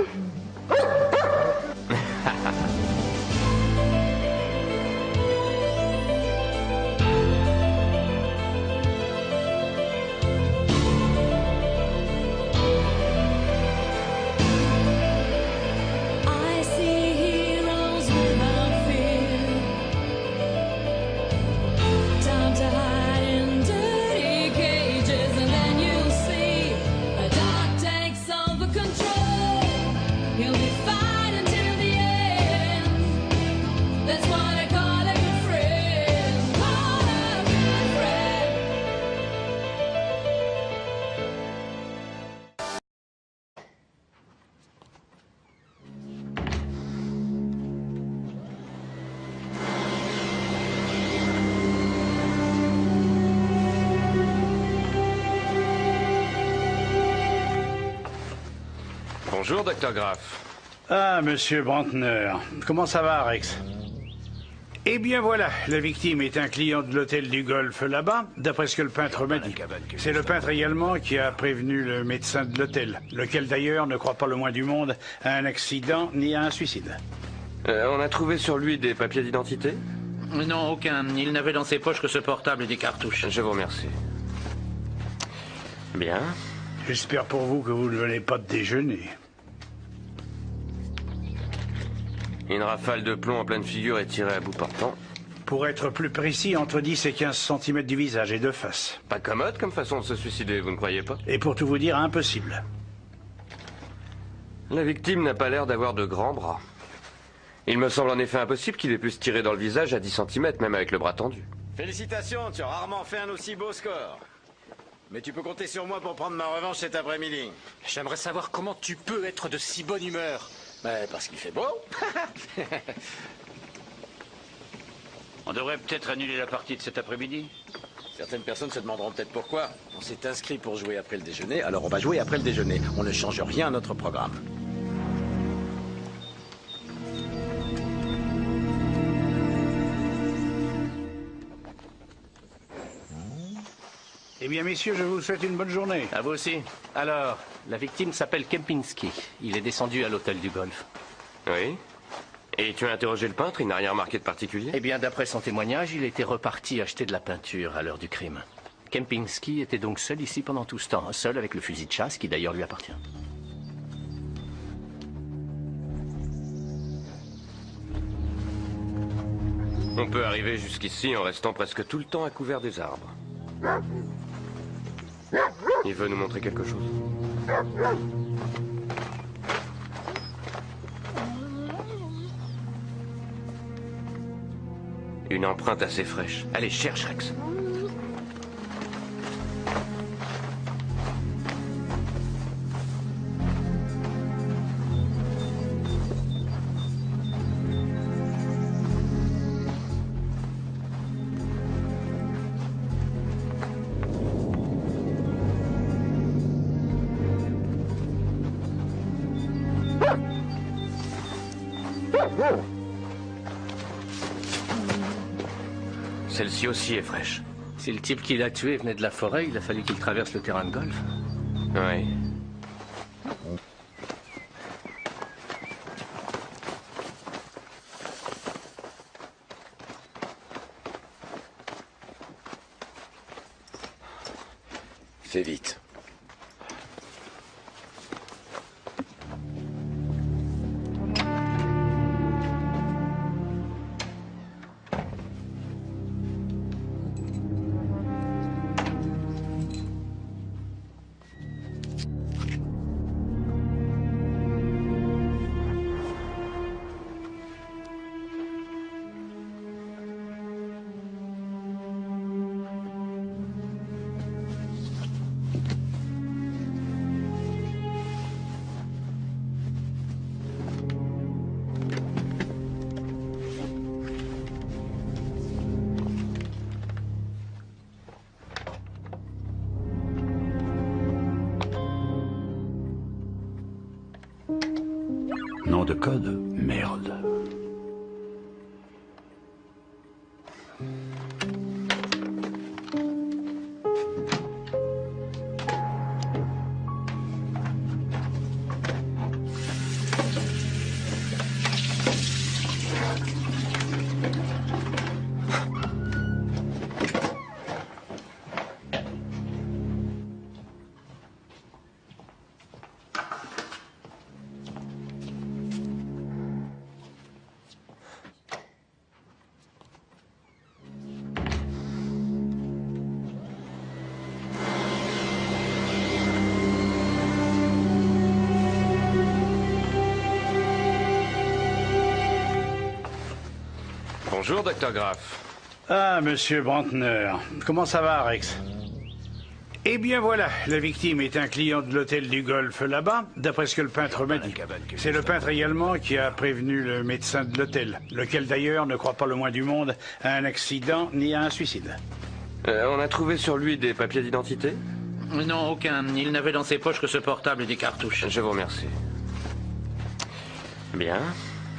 Speaker 9: Bonjour, Dr. Graff.
Speaker 5: Ah, Monsieur Brantner. Comment ça va, Rex? Eh bien voilà, la victime est un client de l'hôtel du Golfe là-bas, d'après ce que le peintre m'a dit. C'est le peintre également qui a prévenu le médecin de l'hôtel, lequel d'ailleurs ne croit pas le moins du monde à un accident ni à un suicide.
Speaker 9: On a trouvé sur lui des papiers d'identité?
Speaker 10: Non, aucun. Il n'avait dans ses poches que ce portable et des cartouches.
Speaker 9: Je vous remercie. Bien.
Speaker 5: J'espère pour vous que vous ne venez pas de déjeuner.
Speaker 9: Une rafale de plomb en pleine figure est tirée à bout portant.
Speaker 5: Pour être plus précis, entre 10 et 15 cm du visage et de face.
Speaker 9: Pas commode comme façon de se suicider, vous ne croyez pas?
Speaker 5: Et pour tout vous dire, impossible.
Speaker 9: La victime n'a pas l'air d'avoir de grands bras. Il me semble en effet impossible qu'il ait pu se tirer dans le visage à 10 cm, même avec le bras tendu.
Speaker 1: Félicitations, tu as rarement fait un aussi beau score. Mais tu peux compter sur moi pour prendre ma revanche cet après-midi.
Speaker 10: J'aimerais savoir comment tu peux être de si bonne humeur.
Speaker 1: Parce qu'il fait beau.
Speaker 3: On devrait peut-être annuler la partie de cet après-midi.
Speaker 1: Certaines personnes se demanderont peut-être pourquoi. On s'est inscrit pour jouer après le déjeuner, alors on va jouer après le déjeuner. On ne change rien à notre programme.
Speaker 5: Eh bien, messieurs, je vous souhaite une bonne journée.
Speaker 6: À vous aussi. Alors, la victime s'appelle Kempinski. Il est descendu à l'hôtel du Golfe.
Speaker 9: Oui. Et tu as interrogé le peintre, il n'a rien remarqué de particulier?
Speaker 6: Eh bien, d'après son témoignage, il était reparti acheter de la peinture à l'heure du crime. Kempinski était donc seul ici pendant tout ce temps, seul avec le fusil de chasse qui d'ailleurs lui appartient.
Speaker 9: On peut arriver jusqu'ici en restant presque tout le temps à couvert des arbres. Il veut nous montrer quelque chose. Une empreinte assez fraîche. Allez, cherche, Rex. Celle-ci aussi est fraîche.
Speaker 6: Si le type qui l'a tué venait de la forêt, il a fallu qu'il traverse le terrain de golf.
Speaker 9: Oui.
Speaker 1: Fais vite.
Speaker 5: Nom de code? Merde.
Speaker 9: Bonjour, Dr. Graff.
Speaker 5: Ah, monsieur Brantner. Comment ça va, Rex? Eh bien voilà, la victime est un client de l'hôtel du Golfe là-bas, d'après ce que le peintre m'a dit. C'est le peintre également qui a prévenu le médecin de l'hôtel, lequel d'ailleurs ne croit pas le moins du monde à un accident ni à un suicide.
Speaker 9: On a trouvé sur lui des papiers d'identité?
Speaker 10: Non, aucun. Il n'avait dans ses poches que ce portable et des cartouches.
Speaker 9: Je vous remercie. Bien.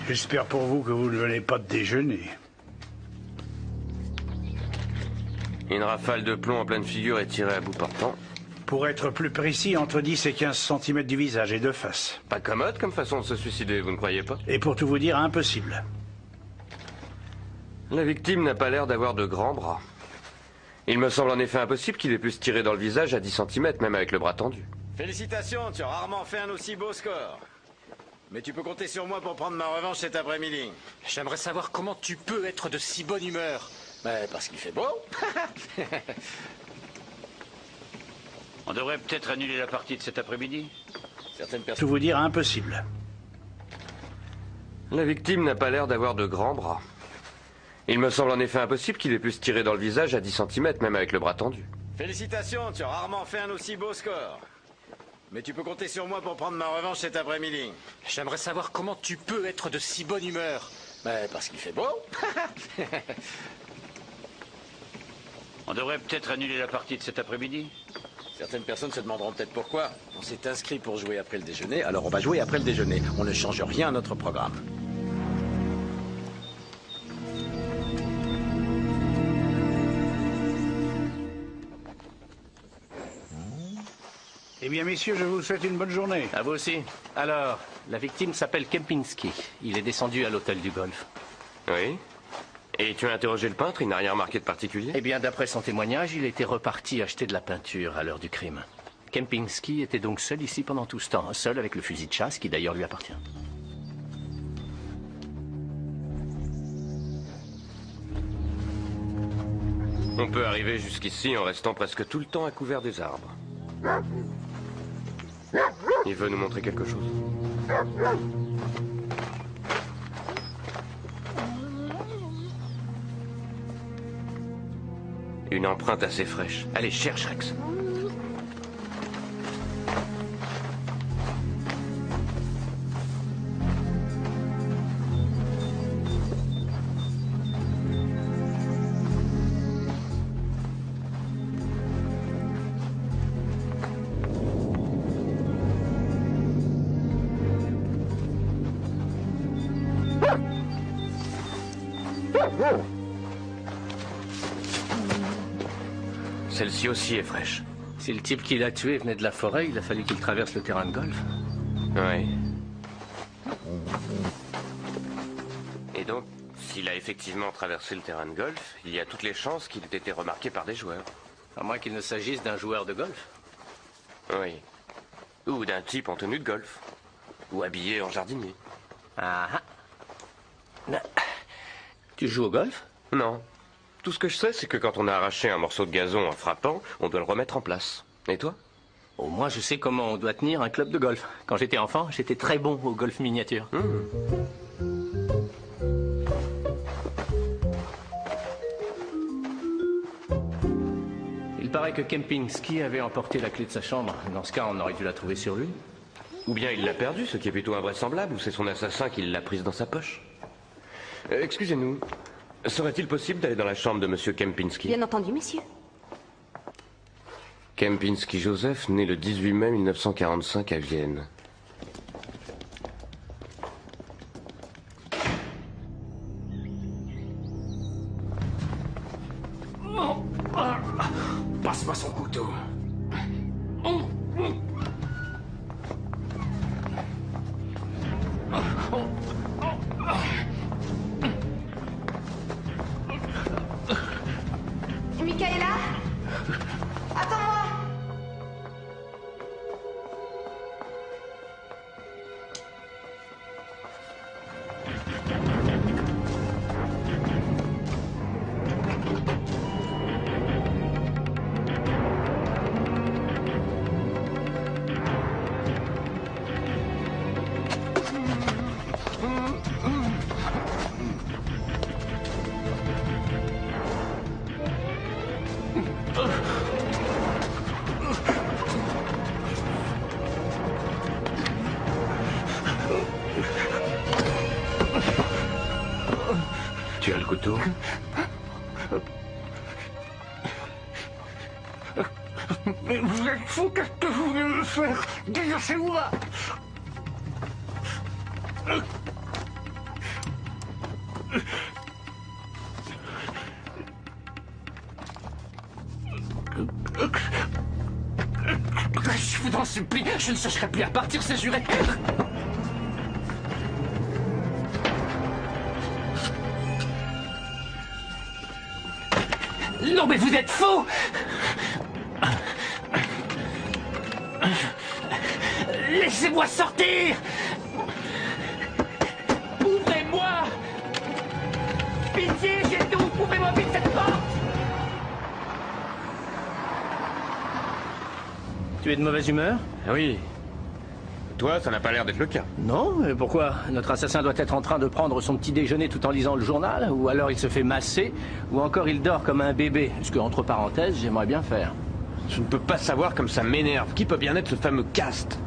Speaker 5: J'espère pour vous que vous ne venez pas de déjeuner.
Speaker 9: Une rafale de plomb en pleine figure est tirée à bout portant.
Speaker 5: Pour être plus précis, entre 10 et 15 cm du visage et de face.
Speaker 9: Pas commode comme façon de se suicider, vous ne croyez pas?
Speaker 5: Et pour tout vous dire, impossible.
Speaker 9: La victime n'a pas l'air d'avoir de grands bras. Il me semble en effet impossible qu'il ait pu se tirer dans le visage à 10 cm, même avec le bras tendu.
Speaker 1: Félicitations, tu as rarement fait un aussi beau score. Mais tu peux compter sur moi pour prendre ma revanche cet après-midi.
Speaker 10: J'aimerais savoir comment tu peux être de si bonne humeur.
Speaker 1: Parce qu'il fait beau.
Speaker 3: On devrait peut-être annuler la partie de cet après-midi.
Speaker 1: Certaines
Speaker 5: Tout
Speaker 1: personnes...
Speaker 5: vous dire, impossible.
Speaker 9: La victime n'a pas l'air d'avoir de grands bras. Il me semble en effet impossible qu'il ait pu se tirer dans le visage à 10 cm, même avec le bras tendu.
Speaker 1: Félicitations, tu as rarement fait un aussi beau score. Mais tu peux compter sur moi pour prendre ma revanche cet après-midi.
Speaker 10: J'aimerais savoir comment tu peux être de si bonne humeur.
Speaker 1: Parce qu'il fait beau.
Speaker 3: On devrait peut-être annuler la partie de cet après-midi.
Speaker 1: Certaines personnes se demanderont peut-être pourquoi. On s'est inscrit pour jouer après le déjeuner, alors on va jouer après le déjeuner. On ne change rien à notre programme.
Speaker 5: Eh bien, messieurs, je vous souhaite une bonne journée.
Speaker 6: À vous aussi. Alors, la victime s'appelle Kempinski. Il est descendu à l'hôtel du Golfe.
Speaker 9: Oui. Et tu as interrogé le peintre, il n'a rien remarqué de particulier?
Speaker 6: Eh bien, d'après son témoignage, il était reparti acheter de la peinture à l'heure du crime. Kempinski était donc seul ici pendant tout ce temps, seul avec le fusil de chasse qui d'ailleurs lui appartient.
Speaker 9: On peut arriver jusqu'ici en restant presque tout le temps à couvert des arbres. Il veut nous montrer quelque chose. Une empreinte assez fraîche. Allez, cherche, Rex. Celle-ci aussi est fraîche.
Speaker 6: Si le type qui l'a tué venait de la forêt, il a fallu qu'il traverse le terrain de golf.
Speaker 9: Oui. Et donc, s'il a effectivement traversé le terrain de golf, il y a toutes les chances qu'il ait été remarqué par des joueurs.
Speaker 6: À moins qu'il ne s'agisse d'un joueur de golf.
Speaker 9: Oui. Ou d'un type en tenue de golf. Ou habillé en jardinier.
Speaker 6: Ah ah. Tu joues au golf?
Speaker 9: Non. Tout ce que je sais, c'est que quand on a arraché un morceau de gazon en frappant, on doit le remettre en place. Et toi?
Speaker 6: Au moins, je sais comment on doit tenir un club de golf. Quand j'étais enfant, j'étais très bon au golf miniature. Il paraît que Kempinski avait emporté la clé de sa chambre. Dans ce cas, on aurait dû la trouver sur lui.
Speaker 9: Ou bien il l'a perdue, ce qui est plutôt invraisemblable, ou c'est son assassin qui l'a prise dans sa poche. Excusez-nous. Serait-il possible d'aller dans la chambre de Monsieur Kempinski?
Speaker 7: Bien entendu, messieurs.
Speaker 9: Kempinski Joseph, né le 18 mai 1945 à Vienne.
Speaker 10: Passe-moi son couteau.
Speaker 7: Michaela? Attends-moi!
Speaker 3: Tu as le couteau?
Speaker 10: Mais vous êtes fou, qu'est-ce que vous voulez me faire? Dégagez-moi! Je vous en supplie, je ne chercherai plus à partir, c'est juré. Non mais vous êtes fous! Laissez-moi sortir! Ouvrez-moi! Pitié, j'ai tout! Ouvrez-moi vite cette porte!
Speaker 6: Tu es de mauvaise humeur?
Speaker 9: Oui. Toi, ça n'a pas l'air d'être le cas.
Speaker 6: Non, mais pourquoi? Notre assassin doit être en train de prendre son petit déjeuner tout en lisant le journal, ou alors il se fait masser, ou encore il dort comme un bébé, ce que, entre parenthèses, j'aimerais bien faire.
Speaker 9: Je ne peux pas savoir comme ça m'énerve. Qui peut bien être ce fameux Cast?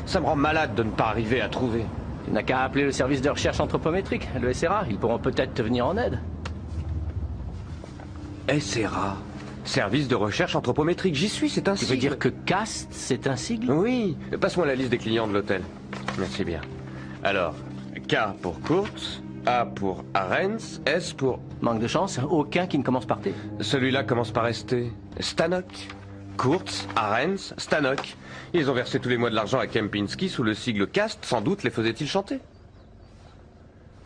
Speaker 9: Ça me rend malade de ne pas arriver à trouver.
Speaker 6: Tu n'as qu'à appeler le service de recherche anthropométrique, le SRA, ils pourront peut-être te venir en aide.
Speaker 9: SRA. Service de recherche anthropométrique. J'y suis, c'est un
Speaker 6: Tu
Speaker 9: sigle.
Speaker 6: veux dire que CAST, c'est un sigle?
Speaker 9: Oui. Passe-moi la liste des clients de l'hôtel. Merci bien. Alors, K pour Kurtz, A pour Arens, S pour...
Speaker 6: Manque de chance, aucun qui ne commence par T.
Speaker 9: Celui-là commence par ST. Stanok. Kurtz, Arens, Stanok. Ils ont versé tous les mois de l'argent à Kempinski sous le sigle caste, sans doute les faisait-il chanter.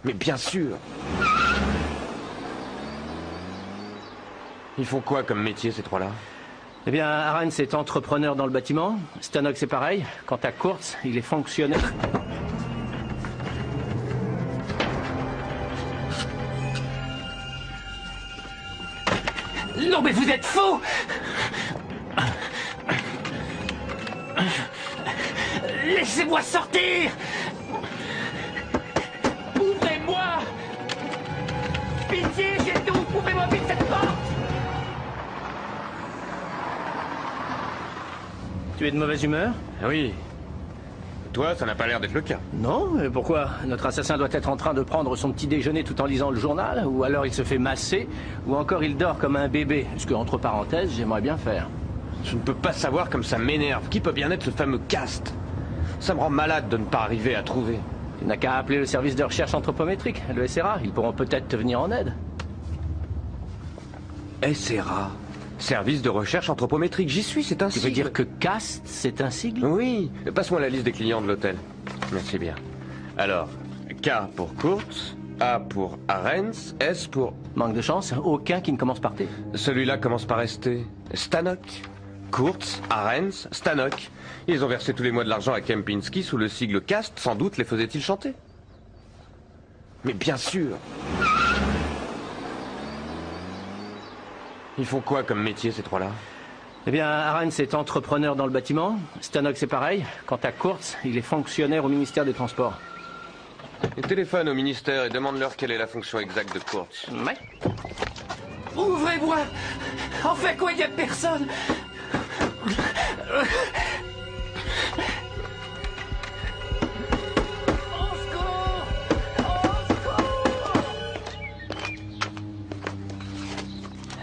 Speaker 9: Mais bien sûr. Ils font quoi comme métier, ces trois-là?
Speaker 6: Eh bien, Arens est entrepreneur dans le bâtiment. Stanok, c'est pareil. Quant à Kurtz, il est fonctionnaire.
Speaker 10: Non mais vous êtes fous! Laissez-moi sortir! Ouvrez-moi! Pitié, j'ai tout! Ouvrez-moi vite cette porte!
Speaker 6: Tu es de mauvaise humeur?
Speaker 9: Oui. Toi, ça n'a pas l'air d'être le cas.
Speaker 6: Non, mais pourquoi? Notre assassin doit être en train de prendre son petit déjeuner tout en lisant le journal, ou alors il se fait masser, ou encore il dort comme un bébé, ce que, entre parenthèses, j'aimerais bien faire.
Speaker 9: Je ne peux pas savoir comme ça m'énerve. Qui peut bien être ce fameux caste? Ça me rend malade de ne pas arriver à trouver.
Speaker 6: Tu n'as qu'à appeler le service de recherche anthropométrique, le SRA, ils pourront peut-être te venir en aide.
Speaker 9: SRA. Service de recherche anthropométrique. J'y suis, c'est un sigle.
Speaker 6: Tu veux dire que caste, c'est un sigle?
Speaker 9: Oui. Passe-moi la liste des clients de l'hôtel. Merci bien. Alors, K pour Kurtz, A pour Arens, S pour...
Speaker 6: Manque de chance, aucun qui ne commence par T.
Speaker 9: Celui-là commence par ST. Stanok. Kurtz, Arens, Stanok. Ils ont versé tous les mois de l'argent à Kempinski sous le sigle caste, sans doute les faisait-il chanter. Mais bien sûr. Ils font quoi comme métier, ces trois-là?
Speaker 6: Eh bien, Arens est entrepreneur dans le bâtiment. Stanok, c'est pareil. Quant à Kurtz, il est fonctionnaire au ministère des Transports.
Speaker 9: Et téléphone au ministère et demande-leur quelle est la fonction exacte de Kurtz.
Speaker 6: Ouais.
Speaker 10: Ouvrez-moi! Enfin quoi, il n'y a personne! Au secours! Au secours!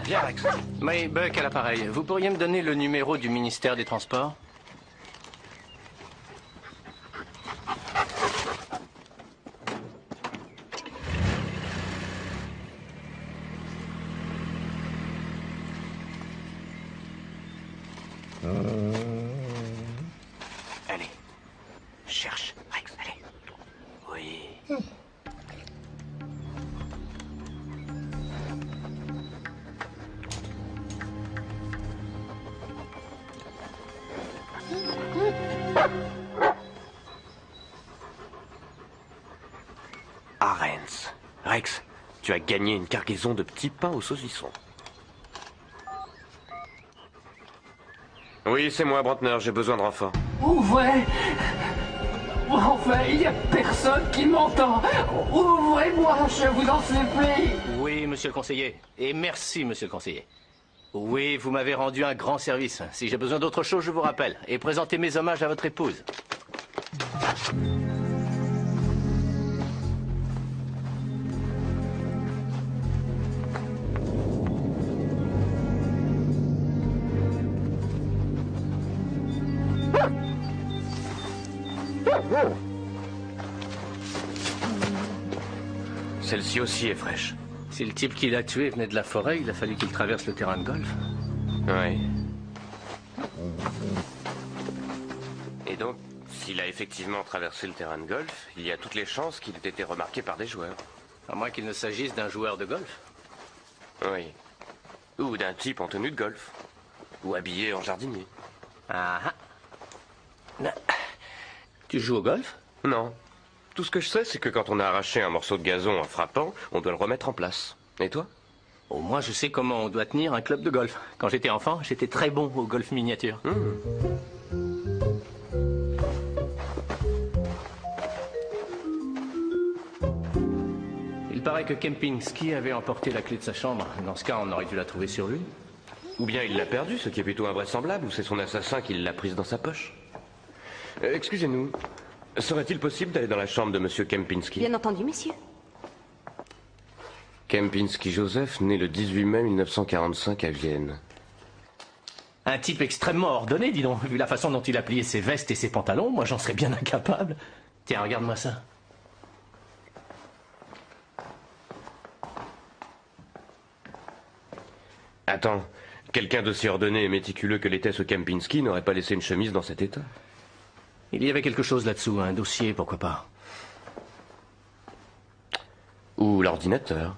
Speaker 9: Viens, Rex.
Speaker 6: Oui, Buck à l'appareil. Vous pourriez me donner le numéro du ministère des Transports?
Speaker 10: Allez, cherche, Rex, allez. Oui.
Speaker 9: Arens. Rex, tu as gagné une cargaison de petits pains au saucisson. Oui, c'est moi, Brantner, j'ai besoin de renfort.
Speaker 10: Ouvrez! Enfin, il n'y a personne qui m'entend. Ouvrez-moi, je vous en supplie.
Speaker 6: Oui, monsieur le conseiller. Et merci, monsieur le conseiller. Oui, vous m'avez rendu un grand service. Si j'ai besoin d'autre chose, je vous rappelle. Et présentez mes hommages à votre épouse.
Speaker 9: Celle-ci aussi est fraîche.
Speaker 6: Si le type qui l'a tué venait de la forêt, il a fallu qu'il traverse le terrain de golf.
Speaker 9: Oui. Et donc, s'il a effectivement traversé le terrain de golf, il y a toutes les chances qu'il ait été remarqué par des joueurs.
Speaker 6: À moins qu'il ne s'agisse d'un joueur de golf.
Speaker 9: Oui. Ou d'un type en tenue de golf. Ou habillé en jardinier.
Speaker 6: Ah ah. Tu joues au golf?
Speaker 9: Non. Tout ce que je sais, c'est que quand on a arraché un morceau de gazon en frappant, on doit le remettre en place. Et toi?
Speaker 6: Au moins, je sais comment on doit tenir un club de golf. Quand j'étais enfant, j'étais très bon au golf miniature. Il paraît que Kempinski avait emporté la clé de sa chambre. Dans ce cas, on aurait dû la trouver sur lui.
Speaker 9: Ou bien il l'a perdue, ce qui est plutôt invraisemblable, ou c'est son assassin qui l'a prise dans sa poche. Excusez-nous, serait-il possible d'aller dans la chambre de Monsieur Kempinski?
Speaker 7: Bien entendu, messieurs.
Speaker 9: Kempinski Joseph, né le 18 mai 1945 à Vienne.
Speaker 6: Un type extrêmement ordonné, dis donc. Vu la façon dont il a plié ses vestes et ses pantalons, moi j'en serais bien incapable. Tiens, regarde-moi ça.
Speaker 9: Attends, Quelqu'un d'aussi ordonné et méticuleux que l'était ce Kempinski n'aurait pas laissé une chemise dans cet état.
Speaker 6: Il y avait quelque chose là-dessous, un dossier, pourquoi pas.
Speaker 9: Ou l'ordinateur.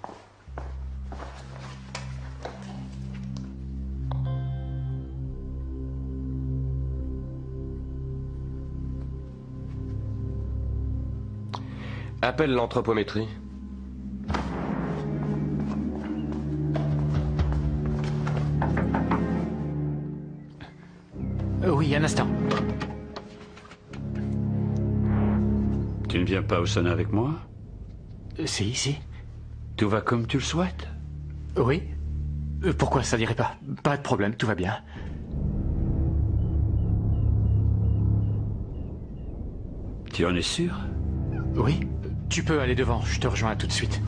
Speaker 9: Appelle l'anthropométrie.
Speaker 2: Oui, un instant.
Speaker 3: Tu ne viens pas au sauna avec moi?
Speaker 2: Si.
Speaker 3: Tout va comme tu le souhaites?
Speaker 2: Oui. Pourquoi ça n'irait pas? Pas de problème, tout va bien.
Speaker 3: Tu en es sûr?
Speaker 2: Oui. Tu peux aller devant, je te rejoins tout de suite.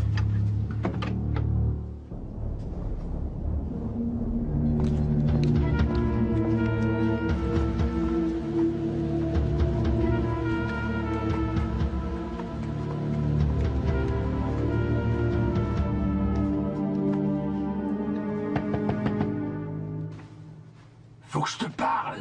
Speaker 10: Faut que je te parle.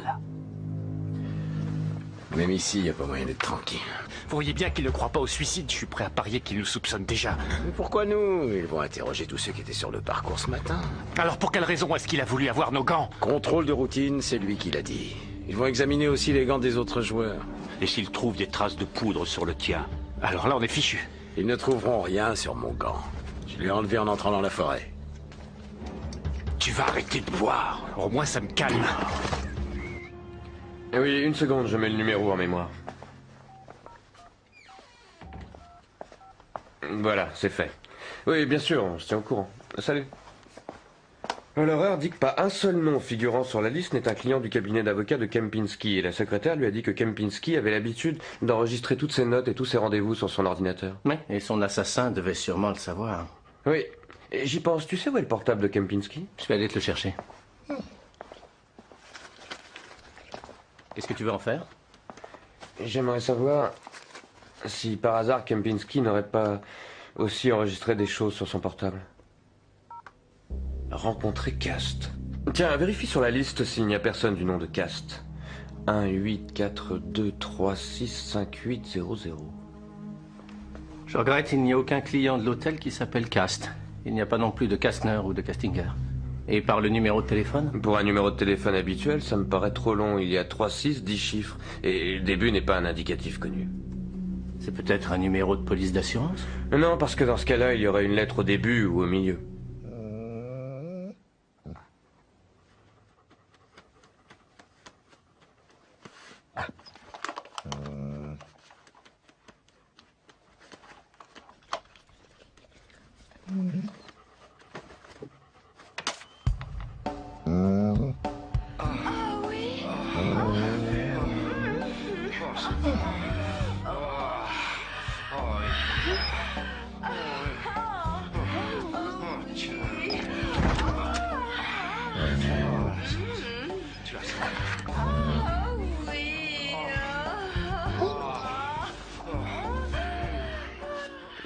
Speaker 1: Même ici, il n'y a pas moyen d'être tranquille.
Speaker 2: Vous voyez bien qu'il ne croit pas au suicide, je suis prêt à parier qu'il nous soupçonne déjà.
Speaker 1: Mais pourquoi nous? Ils vont interroger tous ceux qui étaient sur le parcours ce matin.
Speaker 2: Alors pour quelle raison est-ce qu'il a voulu avoir nos gants?
Speaker 1: Contrôle de routine, c'est lui qui l'a dit. Ils vont examiner aussi les gants des autres joueurs.
Speaker 3: Et s'ils trouvent des traces de poudre sur le tien?
Speaker 2: Alors là, on est fichu.
Speaker 1: Ils ne trouveront rien sur mon gant. Je l'ai enlevé en entrant dans la forêt.
Speaker 2: Tu vas arrêter de boire. Au moins, ça me calme.
Speaker 9: Eh oui, une seconde, je mets le numéro en mémoire. Voilà, c'est fait. Oui, bien sûr, on se tient au courant. Salut. L'horreur dit que pas un seul nom figurant sur la liste n'est un client du cabinet d'avocat de Kempinski, et la secrétaire lui a dit que Kempinski avait l'habitude d'enregistrer toutes ses notes et tous ses rendez-vous sur son ordinateur.
Speaker 6: Oui, et son assassin devait sûrement le savoir.
Speaker 9: Oui, et j'y pense. Tu sais où est le portable de Kempinski?
Speaker 6: Je vais aller te le chercher. Qu'est-ce que tu veux en faire?
Speaker 9: J'aimerais savoir si par hasard Kempinski n'aurait pas aussi enregistré des choses sur son portable. Rencontrer Cast. Tiens, vérifie sur la liste s'il n'y a personne du nom de Cast. 1, 8, 4, 2, 3, 6, 5, 8, 0, 0.
Speaker 6: Je regrette, il n'y a aucun client de l'hôtel qui s'appelle Cast. Il n'y a pas non plus de Kastner ou de Castinger. Et par le numéro de téléphone?
Speaker 9: Pour un numéro de téléphone habituel, ça me paraît trop long. Il y a 3, 6, 10 chiffres. Et le début n'est pas un indicatif connu.
Speaker 6: C'est peut-être un numéro de police d'assurance?
Speaker 9: Non, parce que dans ce cas-là, il y aurait une lettre au début ou au milieu.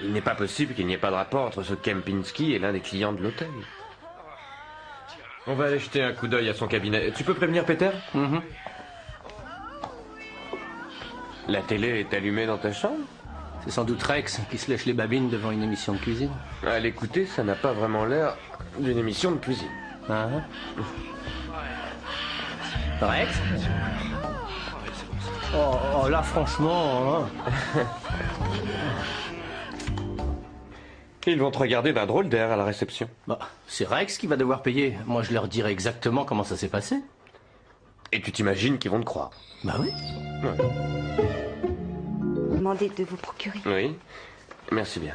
Speaker 9: Il n'est pas possible qu'il n'y ait pas de rapport entre ce Kempinski et l'un des clients de l'hôtel. On va aller jeter un coup d'œil à son cabinet. Tu peux prévenir Peter? La télé est allumée dans ta chambre?
Speaker 6: C'est sans doute Rex qui se lèche les babines devant une émission de cuisine.
Speaker 9: À l'écouter, ça n'a pas vraiment l'air d'une émission de cuisine.
Speaker 6: Ah. Rex? Oh, là, franchement... Hein.
Speaker 9: Ils vont te regarder d'un drôle d'air à la réception.
Speaker 6: Bah, c'est Rex qui va devoir payer. Moi, je leur dirai exactement comment ça s'est passé.
Speaker 9: Et tu t'imagines qu'ils vont te croire?
Speaker 6: Bah oui.
Speaker 9: Ouais.
Speaker 7: Demandez de vous procurer.
Speaker 9: Oui, merci bien.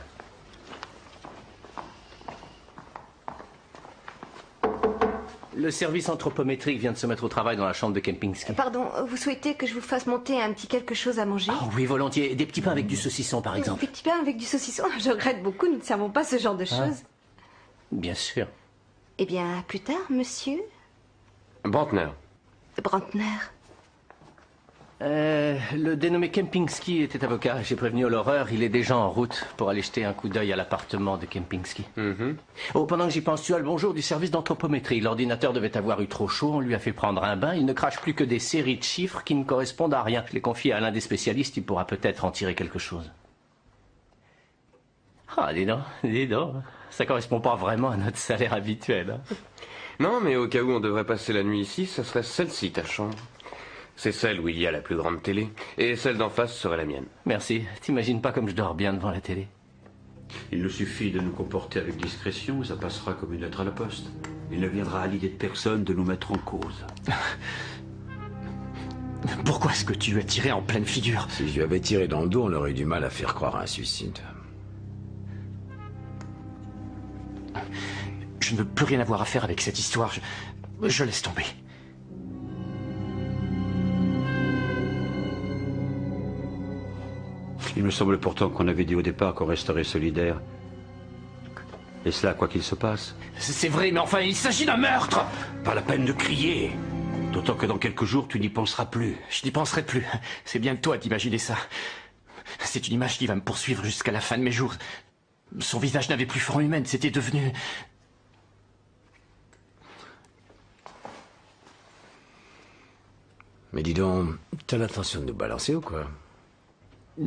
Speaker 6: Le service anthropométrique vient de se mettre au travail dans la chambre de Kempinski.
Speaker 7: Pardon, vous souhaitez que je vous fasse monter un petit quelque chose à manger?
Speaker 6: Oh, oui, volontiers. Des petits pains avec du saucisson, par exemple.
Speaker 7: Des petits pains avec du saucisson? Je regrette beaucoup, nous ne servons pas ce genre de choses.
Speaker 6: Bien sûr.
Speaker 7: Eh bien, à plus tard, monsieur
Speaker 9: Brantner.
Speaker 7: Brantner.
Speaker 6: Le dénommé Kempinski était avocat. J'ai prévenu l'horreur. Il est déjà en route pour aller jeter un coup d'œil à l'appartement de Kempinski. Oh, pendant que j'y pense, tu as le bonjour du service d'anthropométrie. L'ordinateur devait avoir eu trop chaud. On lui a fait prendre un bain. Il ne crache plus que des séries de chiffres qui ne correspondent à rien. Je l'ai confié à l'un des spécialistes. Il pourra peut-être en tirer quelque chose. Ah, dis donc. Ça correspond pas vraiment à notre salaire habituel. Hein.
Speaker 9: Non, mais au cas où on devrait passer la nuit ici, ça serait celle-ci, ta chambre. C'est celle où il y a la plus grande télé. Et celle d'en face serait la mienne.
Speaker 6: Merci. T'imagines pas comme je dors bien devant la télé.
Speaker 3: Il nous suffit de nous comporter avec discrétion et ça passera comme une lettre à la poste. Il ne viendra à l'idée de personne de nous mettre en cause.
Speaker 2: Pourquoi est-ce que tu lui as tiré en pleine figure?
Speaker 1: Si je lui avais tiré dans le dos, on aurait eu du mal à faire croire à un suicide.
Speaker 2: Je ne veux plus rien avoir à faire avec cette histoire. Je laisse tomber.
Speaker 3: Il me semble pourtant qu'on avait dit au départ qu'on resterait solidaires. Et cela, quoi qu'il se passe.
Speaker 2: C'est vrai, mais enfin, il s'agit d'un meurtre!
Speaker 3: Pas la peine de crier. D'autant que dans quelques jours, tu n'y penseras plus.
Speaker 2: Je n'y penserai plus. C'est bien de toi d'imaginer ça. C'est une image qui va me poursuivre jusqu'à la fin de mes jours. Son visage n'avait plus forme humaine, c'était devenu...
Speaker 1: Mais dis donc, t'as l'intention de nous balancer ou quoi?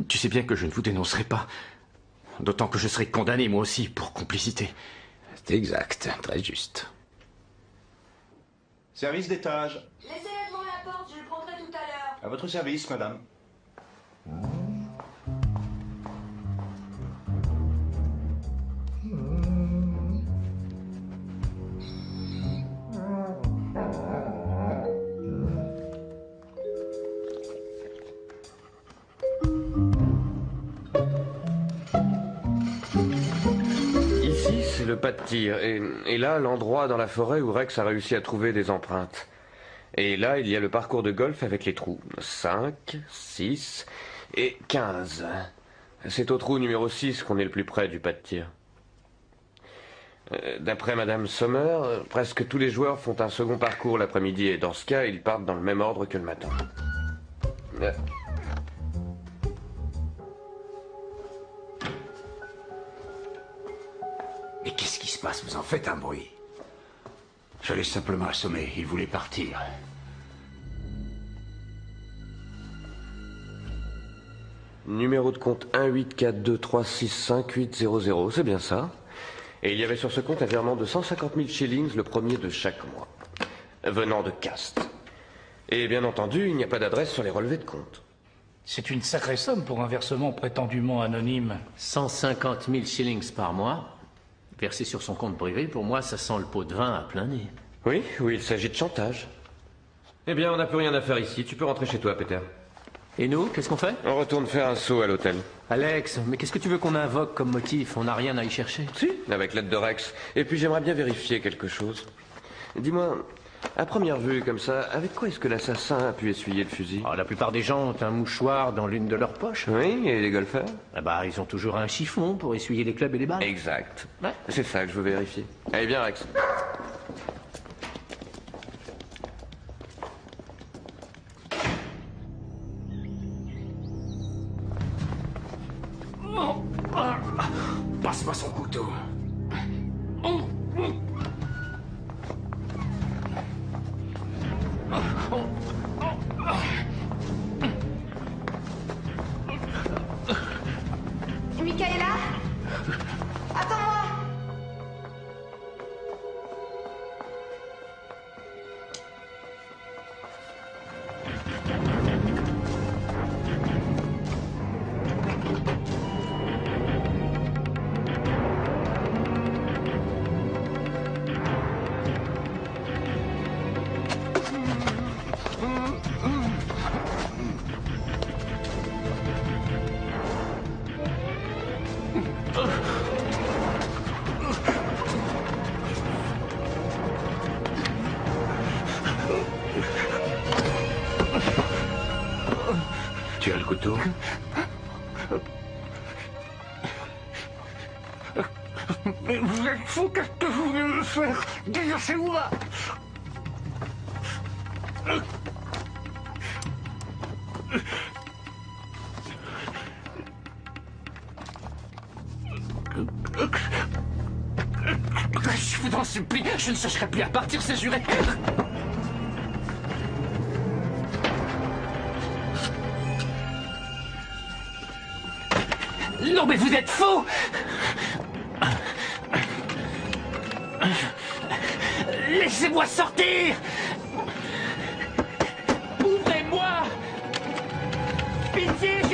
Speaker 2: Tu sais bien que je ne vous dénoncerai pas. D'autant que je serai condamné, moi aussi, pour complicité.
Speaker 1: C'est exact, très juste.
Speaker 8: Service d'étage.
Speaker 7: Laissez-le devant la porte, je le prendrai tout à l'heure.
Speaker 8: À votre service, madame.
Speaker 9: Ici, c'est le pas de tir. Et là, l'endroit dans la forêt où Rex a réussi à trouver des empreintes. Et là, il y a le parcours de golf avec les trous. 5, 6 et 15. C'est au trou numéro 6 qu'on est le plus près du pas de tir. D'après Madame Sommer, presque tous les joueurs font un second parcours l'après-midi et dans ce cas, ils partent dans le même ordre que le matin.
Speaker 10: Mais qu'est-ce qui se passe? Vous en faites un bruit. Je l'ai simplement assommé. Il voulait partir.
Speaker 9: Numéro de compte 18423658800, c'est bien ça. Et il y avait sur ce compte un virement de 150 000 shillings le premier de chaque mois, venant de Cast. Et bien entendu, il n'y a pas d'adresse sur les relevés de compte.
Speaker 11: C'est une sacrée somme pour un versement prétendument anonyme.
Speaker 6: 150 000 shillings par mois, versé sur son compte privé, pour moi, ça sent le pot de vin à plein nez.
Speaker 9: Oui, il s'agit de chantage. Eh bien, on n'a plus rien à faire ici. Tu peux rentrer chez toi, Peter.
Speaker 6: Et nous, qu'est-ce qu'on fait?
Speaker 9: On retourne faire un saut à l'hôtel.
Speaker 6: Alex, mais qu'est-ce que tu veux qu'on invoque comme motif? On n'a rien à y chercher.
Speaker 9: Si, avec l'aide de Rex. Et puis j'aimerais bien vérifier quelque chose. Dis-moi, à première vue, comme ça, avec quoi est-ce que l'assassin a pu essuyer le fusil?
Speaker 6: La plupart des gens ont un mouchoir dans l'une de leurs poches.
Speaker 9: Oui, et les golfeurs?
Speaker 6: Ils ont toujours un chiffon pour essuyer les clubs et les balles.
Speaker 9: Exact.
Speaker 6: Ouais.
Speaker 9: C'est ça que je veux vérifier. Allez, viens, Rex.
Speaker 10: Passe-moi son couteau.
Speaker 7: Michaela? Attends-moi!
Speaker 10: Tu as le couteau?
Speaker 11: Mais vous êtes fou, qu'est-ce que vous voulez me faire? Dégagez-moi!
Speaker 10: Je vous en supplie, je ne chercherai plus à partir, c'est juré. Non mais vous êtes fous! Laissez-moi sortir! Ouvrez-moi! Pitié!